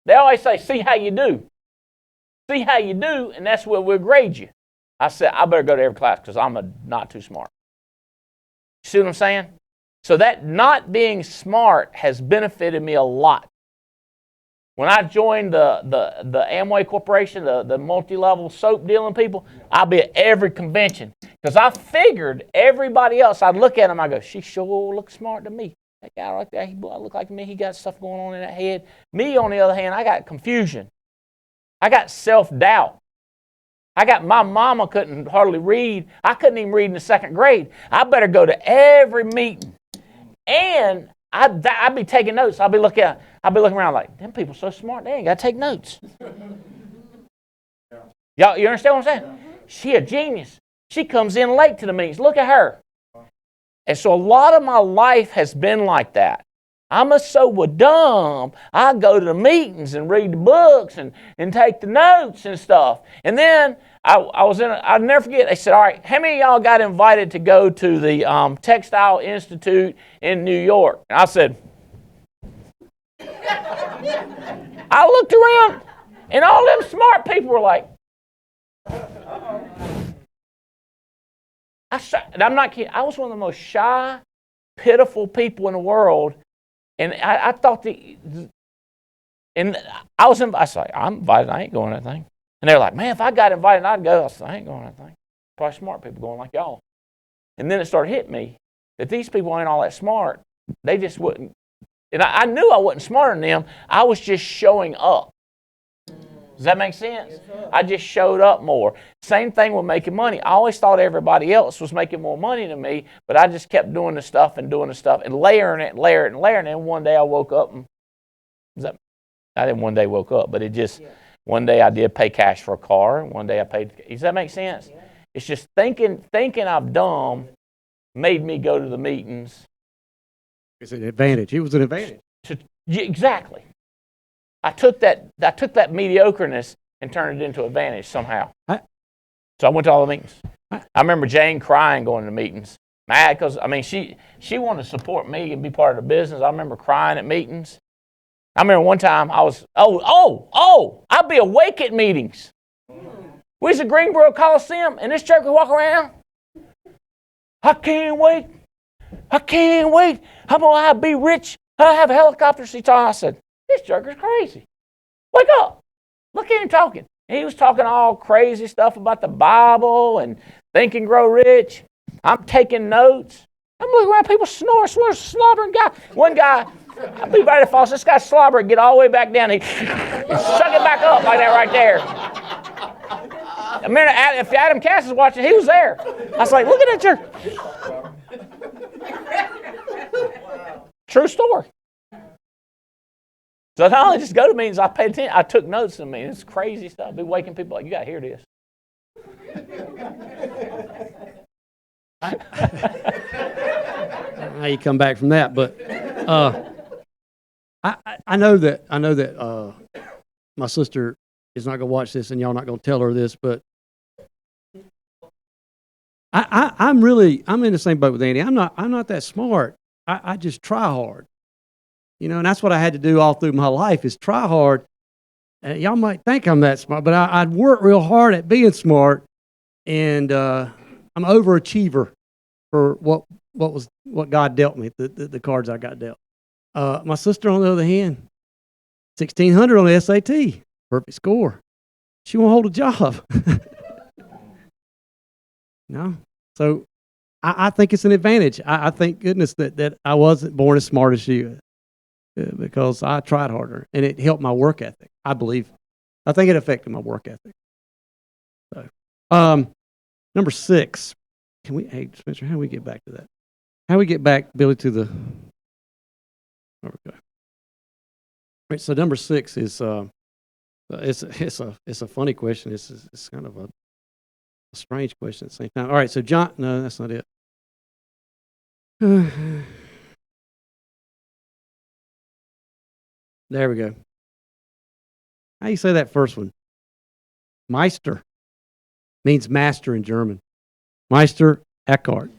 They always say, see how you do. See how you do, and that's where we'll grade you. I said, I better go to every class because I'm not too smart. You see what I'm saying? So that not being smart has benefited me a lot. When I joined the Amway Corporation, the multi-level soap dealing people, I'll be at every convention. Because I figured everybody else, I'd look at them, I go, she sure looks smart to me. That guy right there, he look like me, he got stuff going on in that head. Me, on the other hand, I got confusion. I got self-doubt. My mama couldn't hardly read. I couldn't even read in the second grade. I better go to every meeting. And I'd be taking notes. I'd be looking around like, them people so smart, they ain't got to take notes. Y'all, you understand what I'm saying? She a genius. She comes in late to the meetings. Look at her. And so a lot of my life has been like that. I'm so dumb. I go to the meetings and read the books and take the notes and stuff. And then I'll never forget, they said, all right, how many of y'all got invited to go to the Textile Institute in New York? And I said, I looked around and all them smart people were like, and I'm not kidding, I was one of the most shy, pitiful people in the world. And I thought I said, I'm invited, I ain't going to that thing. And they're like, man, if I got invited, I'd go. I said, I ain't going to that thing. Probably smart people going like y'all. And then it started hitting me that these people ain't all that smart. They just wouldn't. And I knew I wasn't smarter than them. I was just showing up. Does that make sense? I just showed up more. Same thing with making money. I always thought everybody else was making more money than me, but I just kept doing the stuff and layering it and layering it and layering it. And one day I woke up and I didn't one day woke up, but one day I did pay cash for a car. One day I paid. Does that make sense? Yeah. It's just thinking I'm dumb made me go to the meetings. It's an advantage. It was an advantage. Exactly. I took that mediocreness and turned it into advantage somehow. So I went to all the meetings. I remember Jane crying going to meetings, mad because she wanted to support me and be part of the business. I remember crying at meetings. I remember one time I was I'd be awake at meetings. We was at Greenboro Coliseum and this church would walk around. I can't wait I can't wait. I'm going to be rich. I'll have a helicopter seat on. I said, this jerker's crazy. Wake up. Look at him talking. He was talking all crazy stuff about the Bible and Think and Grow Rich. I'm taking notes. I'm looking around, people slobbering guy. One guy, I'd be ready to fall. This guy slobbered, get all the way back down. He suck it back up like that right there. A minute, if Adam Cass is watching, he was there. I was like, look at that jerk. True story. So not only just go to meetings, I paid attention. I took notes in meetings. It's crazy stuff. I'd be waking people up. You got to hear this. How you come back from that? But I know that my sister is not going to watch this, and y'all not going to tell her this, but I'm in the same boat with Andy. I'm not that smart. I just try hard, and that's what I had to do all through my life is try hard. Y'all might think I'm that smart, but I'd work real hard at being smart, and I'm an overachiever for what God dealt me, the cards I got dealt. My sister, on the other hand, 1,600 on the SAT, perfect score. She won't hold a job. No, so I think it's an advantage. I thank goodness that I wasn't born as smart as you, because I tried harder, and it helped my work ethic. I think it affected my work ethic. So, number 6. Hey, Spencer, how do we get back to that? How do we get back, Billy, to the... Okay. Right, so number 6 is, it's a funny question. It's kind of a strange question at the same time. All right, so John... No, that's not it. There we go. How do you say that first one? Meister means master in German. Meister Eckhart.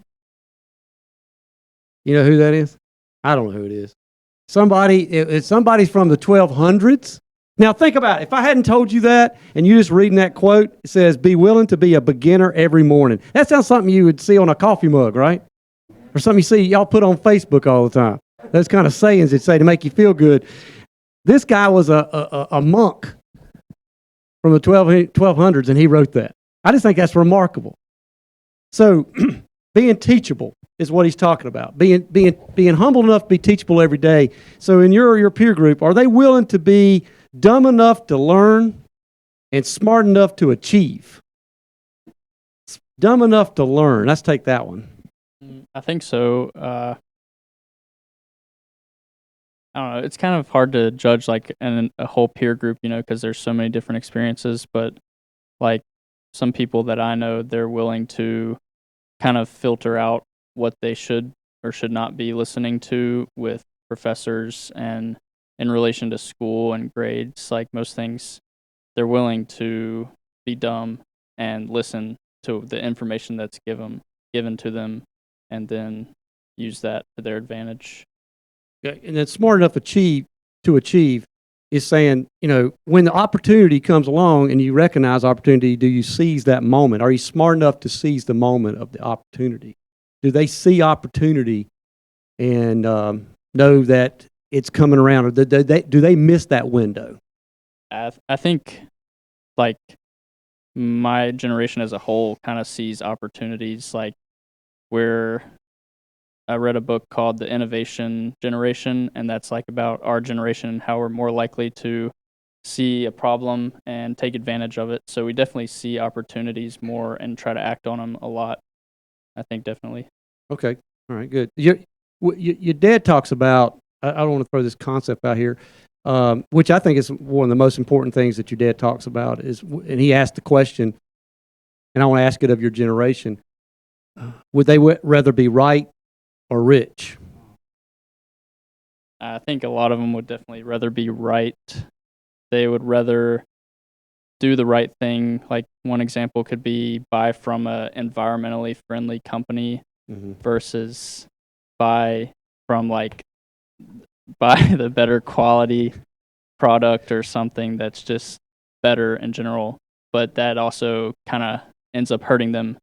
You know who that is? I don't know who it is. Somebody's from the 1200s. Now think about it. If I hadn't told you that, and you just reading that quote, it says, "Be willing to be a beginner every morning." That sounds something you would see on a coffee mug, right? Or something you see y'all put on Facebook all the time. Those kind of sayings that say to make you feel good. This guy was a monk from the 1200s, and he wrote that. I just think that's remarkable. So, being teachable is what he's talking about. Being humble enough to be teachable every day. So, in your peer group, are they willing to be dumb enough to learn and smart enough to achieve? Dumb enough to learn. Let's take that one. I think so. I don't know. It's kind of hard to judge like a whole peer group, because there's so many different experiences. But like some people that I know, they're willing to kind of filter out what they should or should not be listening to with professors, and in relation to school and grades, like most things, they're willing to be dumb and listen to the information that's given to them, and then use that to their advantage. And then smart enough to achieve is saying, when the opportunity comes along and you recognize opportunity, do you seize that moment? Are you smart enough to seize the moment of the opportunity? Do they see opportunity and know that it's coming around? Or do they miss that window? I think like my generation as a whole kind of sees opportunities, like where I read a book called The Innovation Generation, and that's like about our generation and how we're more likely to see a problem and take advantage of it. So we definitely see opportunities more and try to act on them a lot. I think definitely. Okay. All right, good. Your dad talks about, I don't want to throw this concept out here, which I think is one of the most important things that your dad talks about, and he asked the question, and I want to ask it of your generation, would they rather be right or rich? I think a lot of them would definitely rather be right. They would rather do the right thing. Like one example could be buy from an environmentally friendly company versus buy the better quality product or something that's just better in general. But that also kind of ends up hurting them.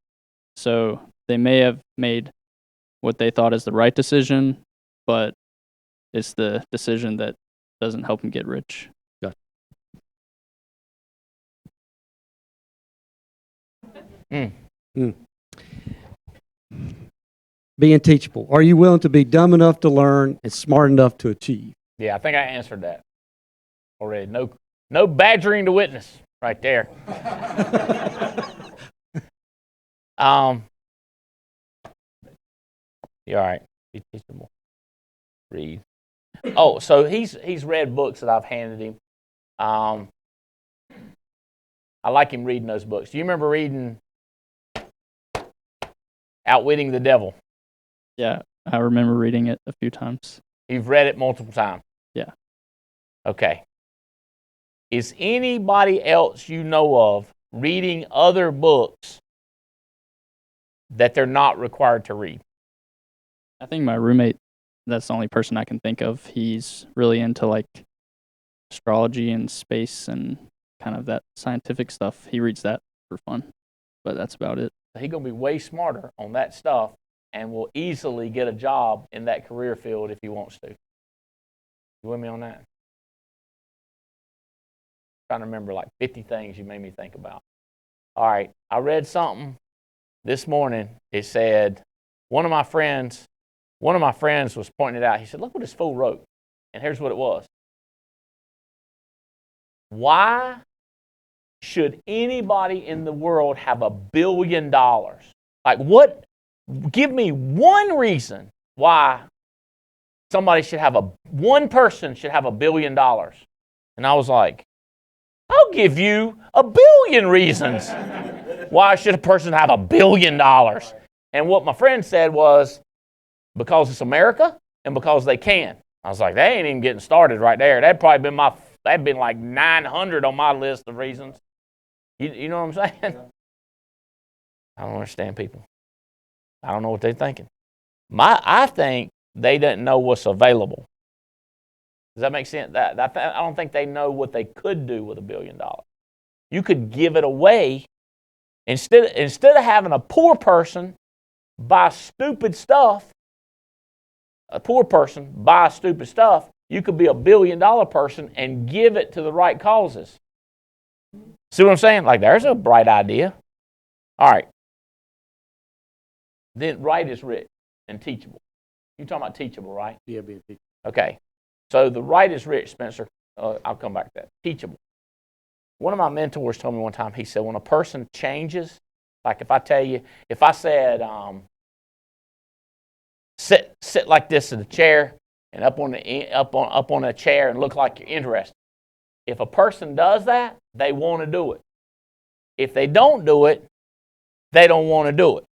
So they may have made what they thought is the right decision, but it's the decision that doesn't help them get rich. Being teachable. Are you willing to be dumb enough to learn and smart enough to achieve? Yeah, I think I answered that already. No badgering to witness right there. You all right? Be teachable. Read. Oh, so he's read books that I've handed him. I like him reading those books. Do you remember reading Outwitting the Devil? Yeah, I remember reading it a few times. You've read it multiple times? Yeah. Okay. Is anybody else you know of reading other books that they're not required to read? I think my roommate, that's the only person I can think of. He's really into like astrology and space and kind of that scientific stuff. He reads that for fun, but that's about it. He's going to be way smarter on that stuff and will easily get a job in that career field if he wants to. You with me on that? I'm trying to remember like 50 things you made me think about. All right, I read something this morning. It said, one of my friends was pointing it out. He said, look what this fool wrote. And here's what it was. Why should anybody in the world have $1 billion? Like what? Give me one reason why somebody should have one person should have $1 billion. And I was like, I'll give you 1 billion reasons why should a person have $1 billion. And what my friend said was, because it's America and because they can. I was like, they ain't even getting started right there. That'd been like 900 on my list of reasons. You know what I'm saying? I don't understand people. I don't know what they're thinking. I think they didn't know what's available. Does that make sense? I don't think they know what they could do with $1 billion. You could give it away instead of having a poor person buy stupid stuff. A poor person buy stupid stuff. You could be $1 billion person and give it to the right causes. See what I'm saying? Like, there's a bright idea. All right. Then right is rich and teachable. You're talking about teachable, right? Yeah, being teachable. Okay. So the right is rich, Spencer. I'll come back to that. Teachable. One of my mentors told me one time, he said, when a person changes, like if I said, sit like this in the chair and up on a chair and look like you're interested. If a person does that, they want to do it. If they don't do it, they don't want to do it.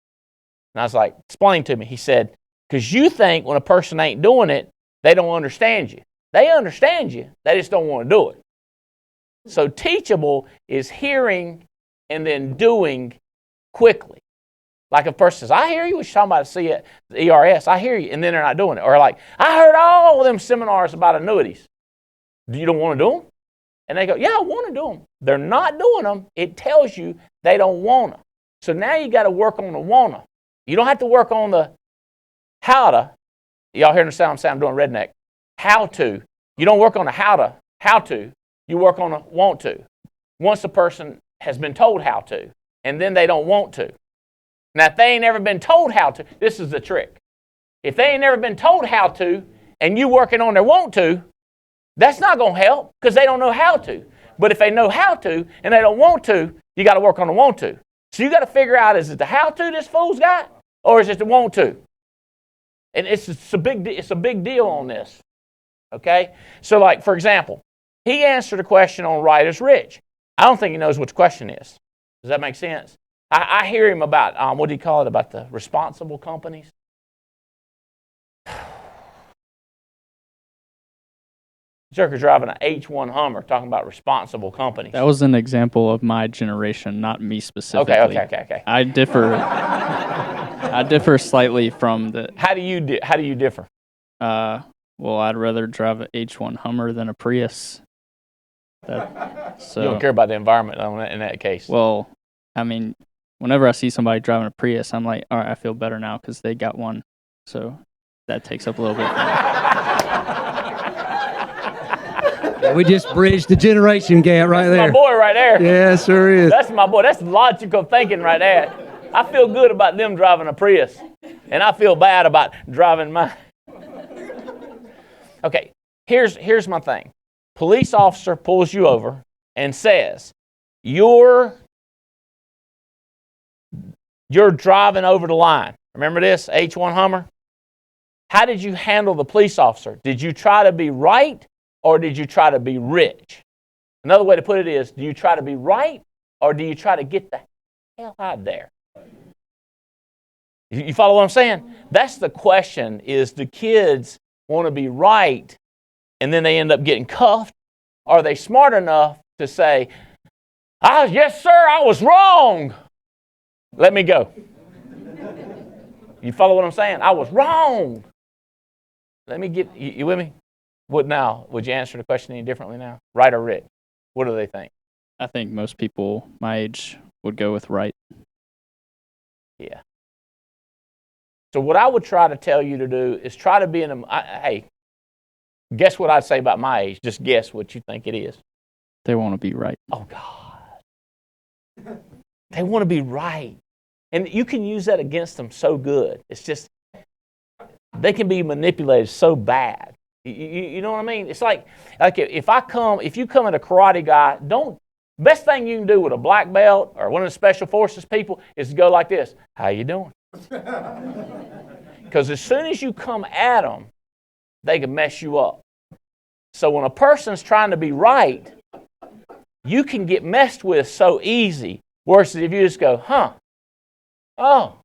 And I was like, explain to me. He said, because you think when a person ain't doing it, they don't understand you. They understand you. They just don't want to do it. So teachable is hearing and then doing quickly. Like if a person says, I hear you, what you're talking about the ERS, I hear you, and then they're not doing it. Or like, I heard all of them seminars about annuities. You don't want to do them? And they go, yeah, I want to do them. They're not doing them. It tells you they don't want to. So now you got to work on the want to. You don't have to work on the how to. Y'all hearing the sound I'm doing redneck. How to. You don't work on the how to. You work on the want to. Once a person has been told how to, and then they don't want to. Now, if they ain't never been told how to, this is the trick. If they ain't never been told how to, and you working on their want to, that's not going to help because they don't know how to. But if they know how to and they don't want to, you got to work on the want to. So you got to figure out, is it the how to this fool's got, or is it the want to? And it's a big deal on this. Okay? So like, for example, he answered a question on right is rich. I don't think he knows what the question is. Does that make sense? I hear him about, what do you call it, about the responsible companies? Jerker driving an H1 Hummer talking about responsible companies. That was an example of my generation, not me specifically. Okay. I differ slightly from the... How do you differ? Well, I'd rather drive an H1 Hummer than a Prius. You don't care about the environment in that case. Well, I mean, whenever I see somebody driving a Prius, I'm like, all right, I feel better now because they got one so that takes up a little bit. We just bridged the generation gap right That's there. my boy right there. Yeah, sure is. That's my boy. That's logical thinking right there. I feel good about them driving a Prius, and I feel bad about driving mine. Okay, here's my thing. Police officer pulls you over and says, you're driving over the line. Remember this, H1 Hummer? How did you handle the police officer? Did you try to be right, or did you try to be rich? Another way to put it is, do you try to be right, or do you try to get the hell out of there? You follow what I'm saying? That's the question, is the kids want to be right, and then they end up getting cuffed? Are they smart enough to say, yes, sir, I was wrong. Let me go. You follow what I'm saying? I was wrong. Let me get, you with me? What now? Would you answer the question any differently now? Right or rich? What do they think? I think most people my age would go with right. Yeah. So what I would try to tell you to do is try to be hey, guess what I'd say about my age? Just guess what you think it is. They want to be right. Oh, God. They want to be right. And you can use that against them so good. It's just, they can be manipulated so bad. You know what I mean? It's like if you come at a karate guy, best thing you can do with a black belt or one of the special forces people is to go like this. How you doing? Because as soon as you come at them, they can mess you up. So when a person's trying to be right, you can get messed with so easy. Versus if you just go, oh.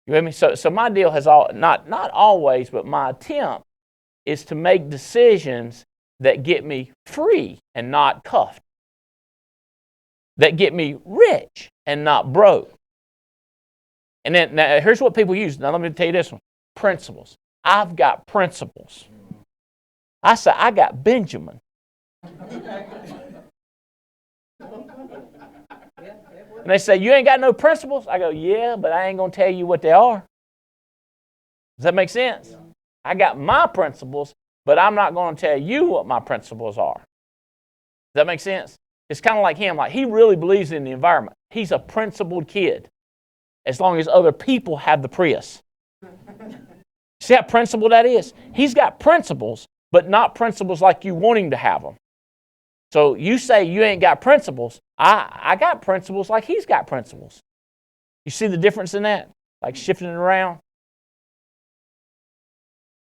You with me? So my deal has not always, but my attempt is to make decisions that get me free and not cuffed. That get me rich and not broke. And then now here's what people use. Now let me tell you this one. Principles. I've got principles. I say I got Benjamin. And they say, you ain't got no principles? I go, yeah, but I ain't going to tell you what they are. Does that make sense? I got my principles, but I'm not going to tell you what my principles are. Does that make sense? It's kind of like him. Like, he really believes in the environment. He's a principled kid, as long as other people have the Prius. See how principled that is? He's got principles, but not principles like you want him to have them. So you say you ain't got principles. I got principles like he's got principles. You see the difference in that? Like shifting it around?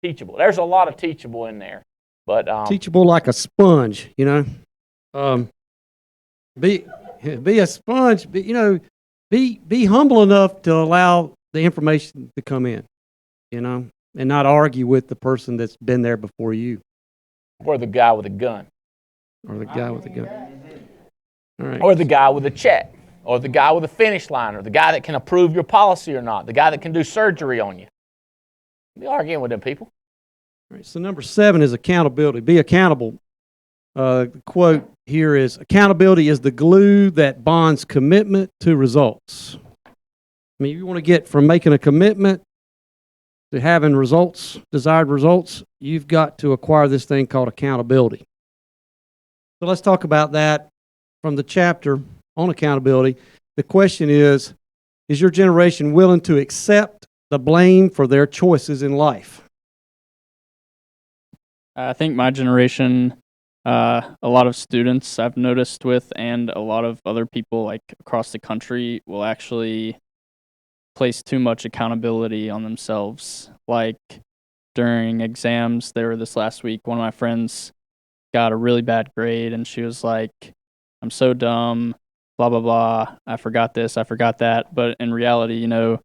Teachable. There's a lot of teachable in there. But teachable like a sponge, you know. Be a sponge, be humble enough to allow the information to come in, you know, and not argue with the person that's been there before you. Or the guy with a gun. Or the guy with a gun. All right. Or the guy with a check. Or the guy with a finish line. Or the guy that can approve your policy or not. The guy that can do surgery on you. Be arguing with them people. All right, so number 7 is accountability. Be accountable. The quote here is, accountability is the glue that bonds commitment to results. I mean, you want to get from making a commitment to having results, desired results, you've got to acquire this thing called accountability. So let's talk about that from the chapter on accountability. The question is your generation willing to accept the blame for their choices in life? I think my generation, a lot of students I've noticed with, and a lot of other people like across the country will actually place too much accountability on themselves. Like during exams, there this last week, one of my friends got a really bad grade, and she was like, I'm so dumb, blah, blah, blah. I forgot this, I forgot that. But in reality, you know,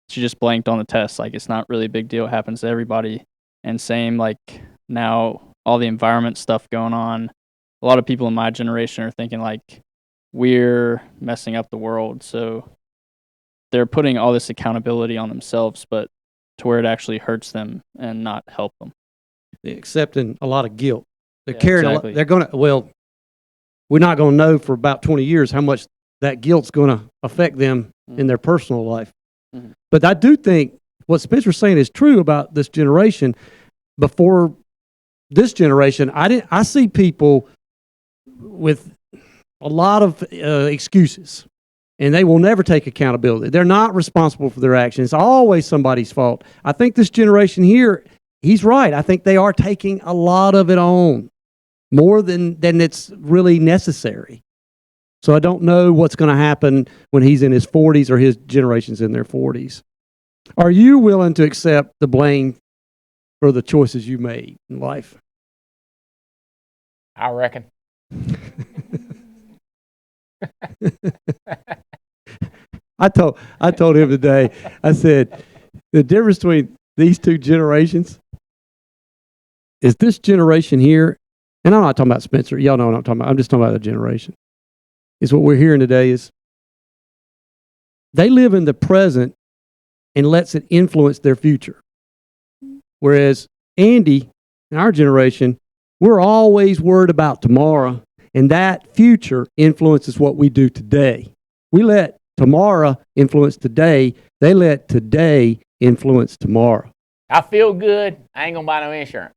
she just blanked on the test. Like, it's not really a big deal. It happens to everybody. And same, like, now, all the environment stuff going on, a lot of people in my generation are thinking, like, we're messing up the world. So they're putting all this accountability on themselves, but to where it actually hurts them and not help them. They're accepting a lot of guilt. They're Yeah, carrying exactly. they're going to, well, we're not going to know for about 20 years how much that guilt's going to affect them in their personal life. Mhm. But I do think what Spencer's saying is true about this generation. Before this generation, I see people with a lot of excuses, and they will never take accountability. They're not responsible for their actions. It's always somebody's fault. I think this generation here, he's right. I think they are taking a lot of it on, more than it's really necessary. So I don't know what's going to happen when he's in his 40s or his generation's in their 40s. Are you willing to accept the blame for the choices you made in life? I reckon. I told him today, I said, the difference between these two generations is this generation here, and I'm not talking about Spencer. Y'all know what I'm talking about. I'm just talking about the generation. Is what we're hearing today is they live in the present and lets it influence their future. Whereas Andy, in our generation, we're always worried about tomorrow, and that future influences what we do today. We let tomorrow influence today. They let today influence tomorrow. I feel good. I ain't going to buy no insurance.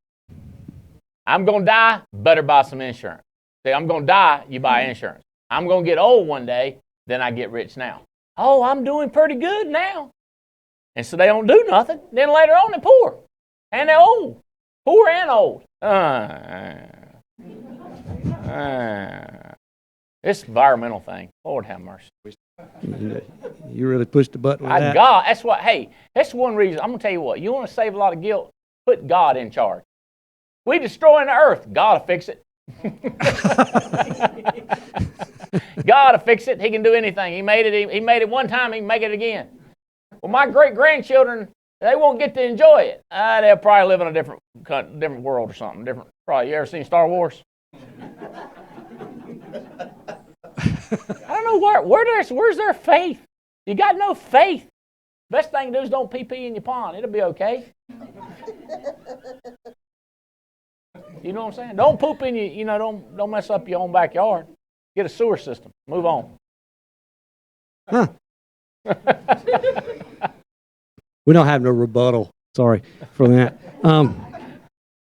I'm going to die. Better buy some insurance. See, I'm going to die. You buy insurance. I'm going to get old one day. Then I get rich now. Oh, I'm doing pretty good now. And so they don't do nothing. Then later on they're poor. And they're old. Poor and old. This environmental thing. Lord have mercy. You really pushed the button with that. God, that's one reason. I'm going to tell you what. You want to save a lot of guilt? Put God in charge. We destroying the earth. God will fix it. God will fix it. He can do anything. He made it one time. He can make it again. Well, my great-grandchildren, they won't get to enjoy it. They'll probably live in a different world or something. Probably. You ever seen Star Wars? I don't know where's their faith? You got no faith. Best thing to do is don't pee in your pond. It'll be okay. You know what I'm saying? Don't poop in your, don't mess up your own backyard. Get a sewer system. Move on. Huh. We don't have no rebuttal. Sorry for that. All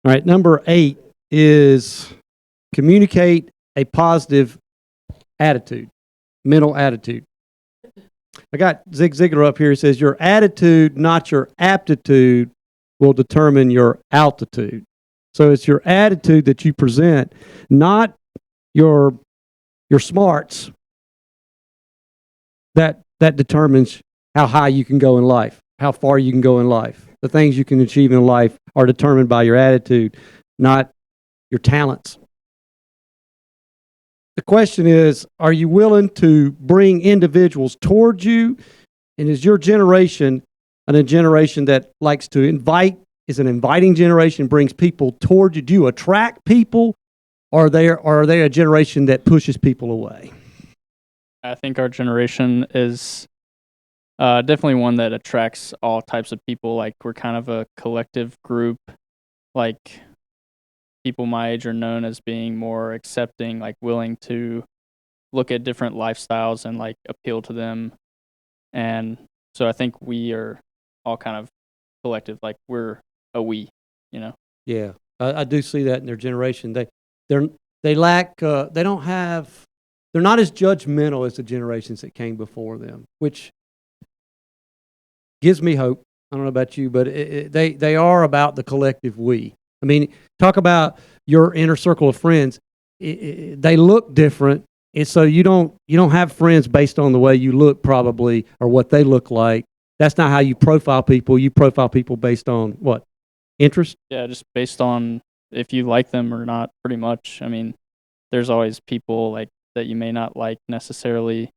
right, number 8 is communicate a positive attitude, mental attitude. I got Zig Ziglar up here. He says, your attitude, not your aptitude, will determine your altitude. So it's your attitude that you present, not your smarts, that determines how high you can go in life, how far you can go in life. The things you can achieve in life are determined by your attitude, not your talents. The question is, are you willing to bring individuals towards you? And is your generation a generation that likes to invite, is an inviting generation, brings people toward you? Do you attract people, or are they a generation that pushes people away? I think our generation is definitely one that attracts all types of people. Like, we're kind of a collective group. Like, people my age are known as being more accepting, like willing to look at different lifestyles and like appeal to them. And so I think we are all kind of collective, like we're a we, Yeah, I do see that in their generation. They lack, they don't have, they're not as judgmental as the generations that came before them, which gives me hope. I don't know about you, but they are about the collective we. I mean, talk about your inner circle of friends. They look different, and so you don't have friends based on the way you look, probably, or what they look like. That's not how you profile people. You profile people based on what? Interest? Yeah, just based on if you like them or not, pretty much. I mean, there's always people like that you may not like necessarily.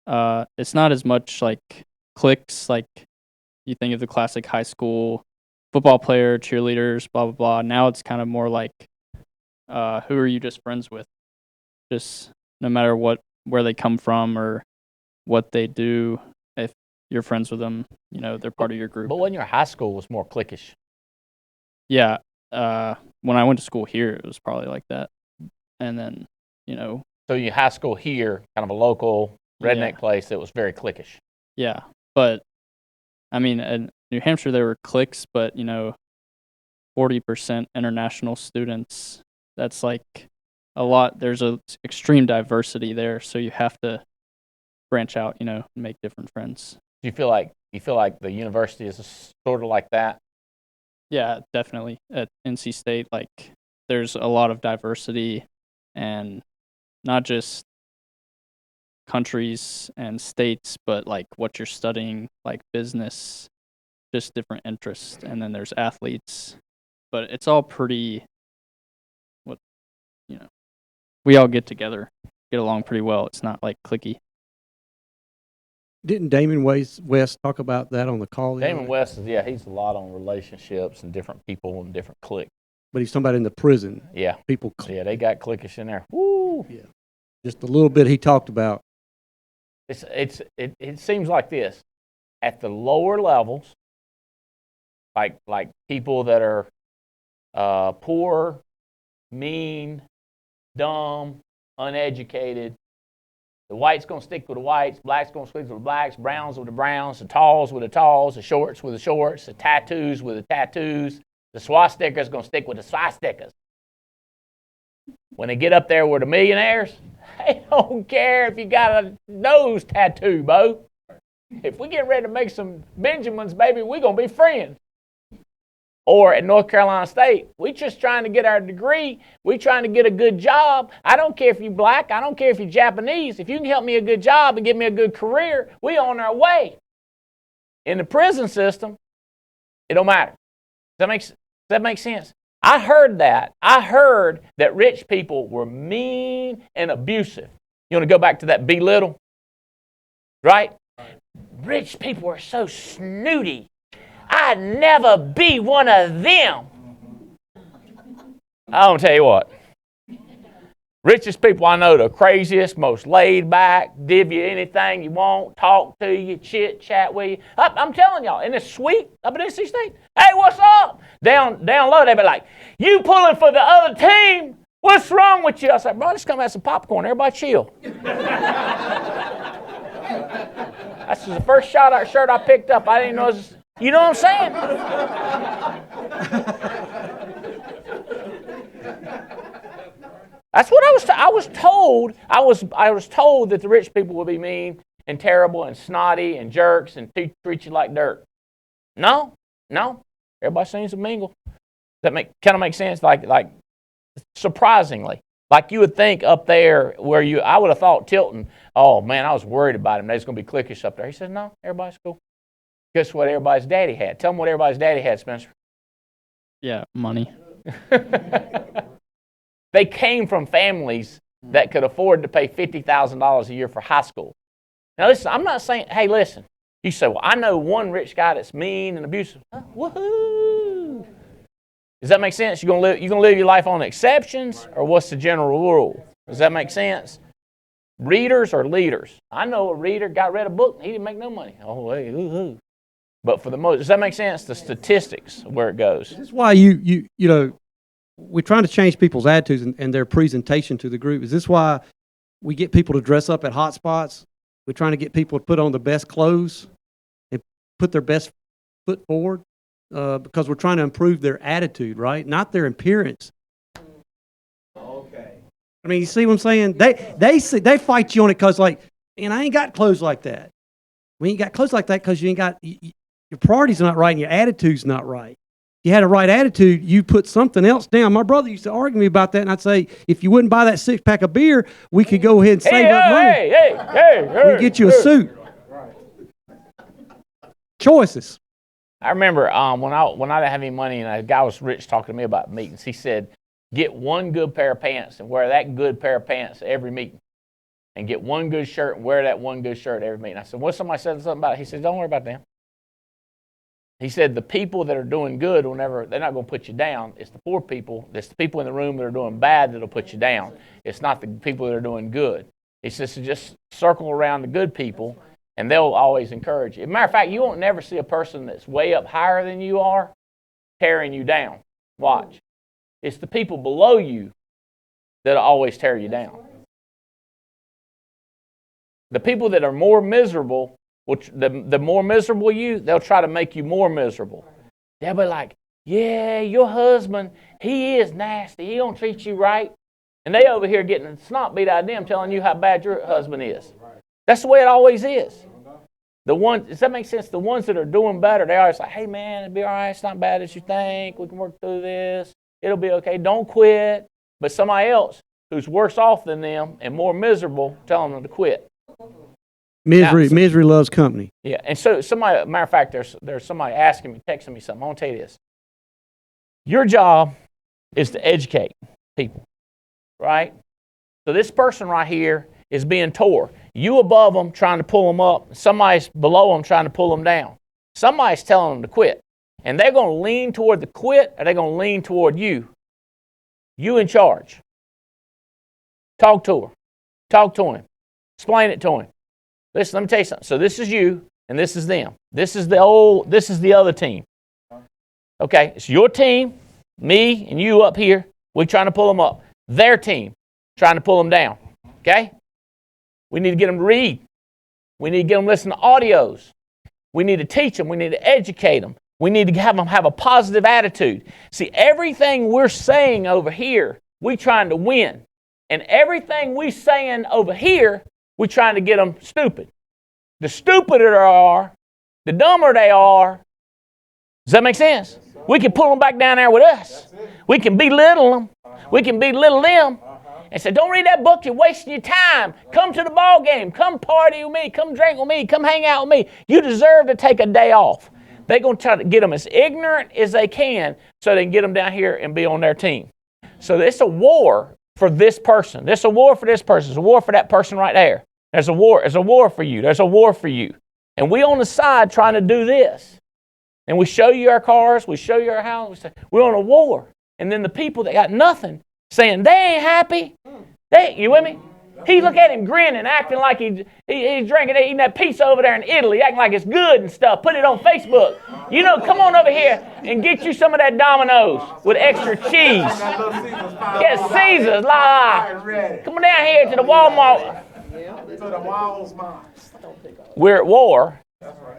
It's not as much like cliques, like you think of the classic high school football player, cheerleaders, blah, blah, blah. Now it's kind of more like, who are you just friends with? Just no matter where they come from or what they do, if you're friends with them, they're part of your group. But when your high school was more cliquish. Yeah. When I went to school here, it was probably like that. And then, So your high school here, kind of a local redneck place, it was very cliquish. Yeah. But, I mean, and New Hampshire, there were cliques, but 40% international students. That's like a lot. There's a extreme diversity there, so you have to branch out, and make different friends. Do you feel like the university is sort of like that? Yeah, definitely. At NC State, like there's a lot of diversity, and not just countries and states, but like what you're studying, like business, just different interests. And then there's athletes, but it's all pretty, we all get together, get along pretty well. It's not like cliquey. Didn't Damon West talk about that on the call? Damon West he's a lot on relationships and different people and different cliques. But he's talking about in the prison. Yeah. People. Yeah, they got cliquish in there. Woo! Yeah. Just a little bit he talked about. It seems like this. At the lower levels, like people that are poor, mean, dumb, uneducated, the white's going to stick with the whites, black's going to stick with the blacks, browns with the browns, the talls with the talls, the shorts with the shorts, the tattoos with the tattoos, the swastikas going to stick with the swastikas. When they get up there with the millionaires, they don't care if you got a nose tattoo, Bo. If we get ready to make some Benjamins, baby, we're going to be friends. Or at North Carolina State, we just trying to get our degree. We trying to get a good job. I don't care if you're black. I don't care if you're Japanese. If you can help me a good job and give me a good career, we on our way. In the prison system, it don't matter. Does that make sense? I heard that. I heard that rich people were mean and abusive. You want to go back to that belittle? Right? Rich people are so snooty. I'd never be one of them. I'm going to tell you what. Richest people I know, the craziest, most laid back, give you anything you want, talk to you, chit chat with you. I'm telling y'all, in this suite up in NC State, hey, what's up? Down low, they be like, you pulling for the other team? What's wrong with you? I said, bro, just come have some popcorn. Everybody chill. That's the first shirt I picked up. I didn't know it was, you know what I'm saying? That's what I was told. I was told that the rich people would be mean and terrible and snotty and jerks and treat you like dirt. No. Everybody seems to mingle. That kind of makes sense. Like surprisingly, like you would think up there where I would have thought Tilton. Oh man, I was worried about him. They're going to be cliquish up there. He said, no, everybody's cool. Guess what everybody's daddy had? Tell them what everybody's daddy had, Spencer. Yeah, money. They came from families that could afford to pay $50,000 a year for high school. Now listen, I'm not saying, hey, listen. You say, well, I know one rich guy that's mean and abusive. Woohoo! Does that make sense? You gonna live your life on exceptions, or what's the general rule? Does that make sense? Readers or leaders? I know a reader got read a book and he didn't make no money. Oh, hey, woohoo! But for the most, does that make sense? The statistics where it goes. This is why you know we're trying to change people's attitudes and their presentation to the group. Is this why we get people to dress up at hot spots? We're trying to get people to put on the best clothes and put their best foot forward because we're trying to improve their attitude, right? Not their appearance. Okay. I mean, you see what I'm saying? They fight you on it because, like, man, I ain't got clothes like that. We ain't got clothes like that because you ain't got your priority's not right and your attitude's not right. If you had a right attitude, you put something else down. My brother used to argue with me about that, and I'd say, if you wouldn't buy that 6-pack of beer, we could go ahead and save up money. We get you a suit. Choices. I remember when I didn't have any money and a guy was rich talking to me about meetings. He said, get one good pair of pants and wear that good pair of pants every meeting. And get one good shirt and wear that one good shirt every meeting. I said, what if somebody said something about it? He said, don't worry about them. He said, the people that are doing good they're not going to put you down. It's the poor people. It's the people in the room that are doing bad that'll put you down. It's not the people that are doing good. He says, so just circle around the good people and they'll always encourage you. As a matter of fact, you won't never see a person that's way up higher than you are tearing you down. Watch. It's the people below you that'll always tear you down. The people that are more miserable the more miserable you, they'll try to make you more miserable. They'll be like, yeah, your husband, he is nasty. He don't treat you right. And they over here getting the snot beat out of them telling you how bad your husband is. That's the way it always is. Does that make sense? The ones that are doing better, they always like, hey man, it'll be all right. It's not bad as you think. We can work through this. It'll be okay. Don't quit. But somebody else who's worse off than them and more miserable telling them to quit. Misery loves company. Yeah, and so matter of fact, there's somebody asking me, texting me something. I want to tell you this. Your job is to educate people, right? So this person right here is being tore. You above them trying to pull them up. Somebody's below them trying to pull them down. Somebody's telling them to quit. And they're going to lean toward the quit, or they're going to lean toward you. You in charge. Talk to her. Talk to him. Explain it to him. Listen, let me tell you something. So this is you, and this is them. This is the other team. Okay, it's your team, me, and you up here. We're trying to pull them up. Their team, trying to pull them down. Okay? We need to get them to read. We need to get them to listen to audios. We need to teach them. We need to educate them. We need to have them have a positive attitude. See, everything we're saying over here, we're trying to win. And everything we're saying over here, we're trying to get them stupid. The stupider they are, the dumber they are. Does that make sense? We can pull them back down there with us. We can belittle them. We can belittle them. And say, don't read that book, you're wasting your time. Come to the ball game. Come party with me. Come drink with me. Come hang out with me. You deserve to take a day off. They're going to try to get them as ignorant as they can so they can get them down here and be on their team. So it's a war for this person. There's a war for this person. There's a war for that person right there. There's a war. There's a war for you. There's a war for you. And we on the side trying to do this. And we show you our cars. We show you our house. We say, we're on a war. And then the people that got nothing saying they ain't happy. You with me? He look at him grinning, acting like he's drinking, eating that pizza over there in Italy, acting like it's good and stuff. Put it on Facebook. You know, come on over here and get you some of that Domino's with extra cheese. Get Caesars, Come on down here to the Walmart. We're at war,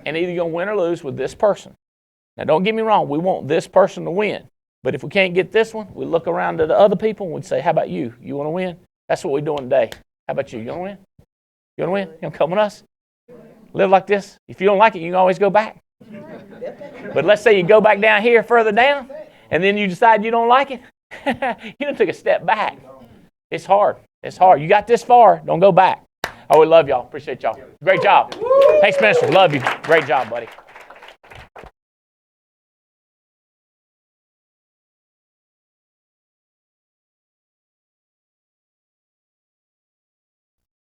and either you're going to win or lose with this person. Now, don't get me wrong. We want this person to win. But if we can't get this one, we look around to the other people and we say, how about you? You want to win? That's what we're doing today. How about you? You want to win? You want to win? You want to come with us? Live like this? If you don't like it, you can always go back. But let's say you go back down here further down, and then you decide you don't like it. You done took a step back. It's hard. It's hard. You got this far. Don't go back. I would love y'all. Appreciate y'all. Great job. Thanks, Minister. Love you. Great job, buddy.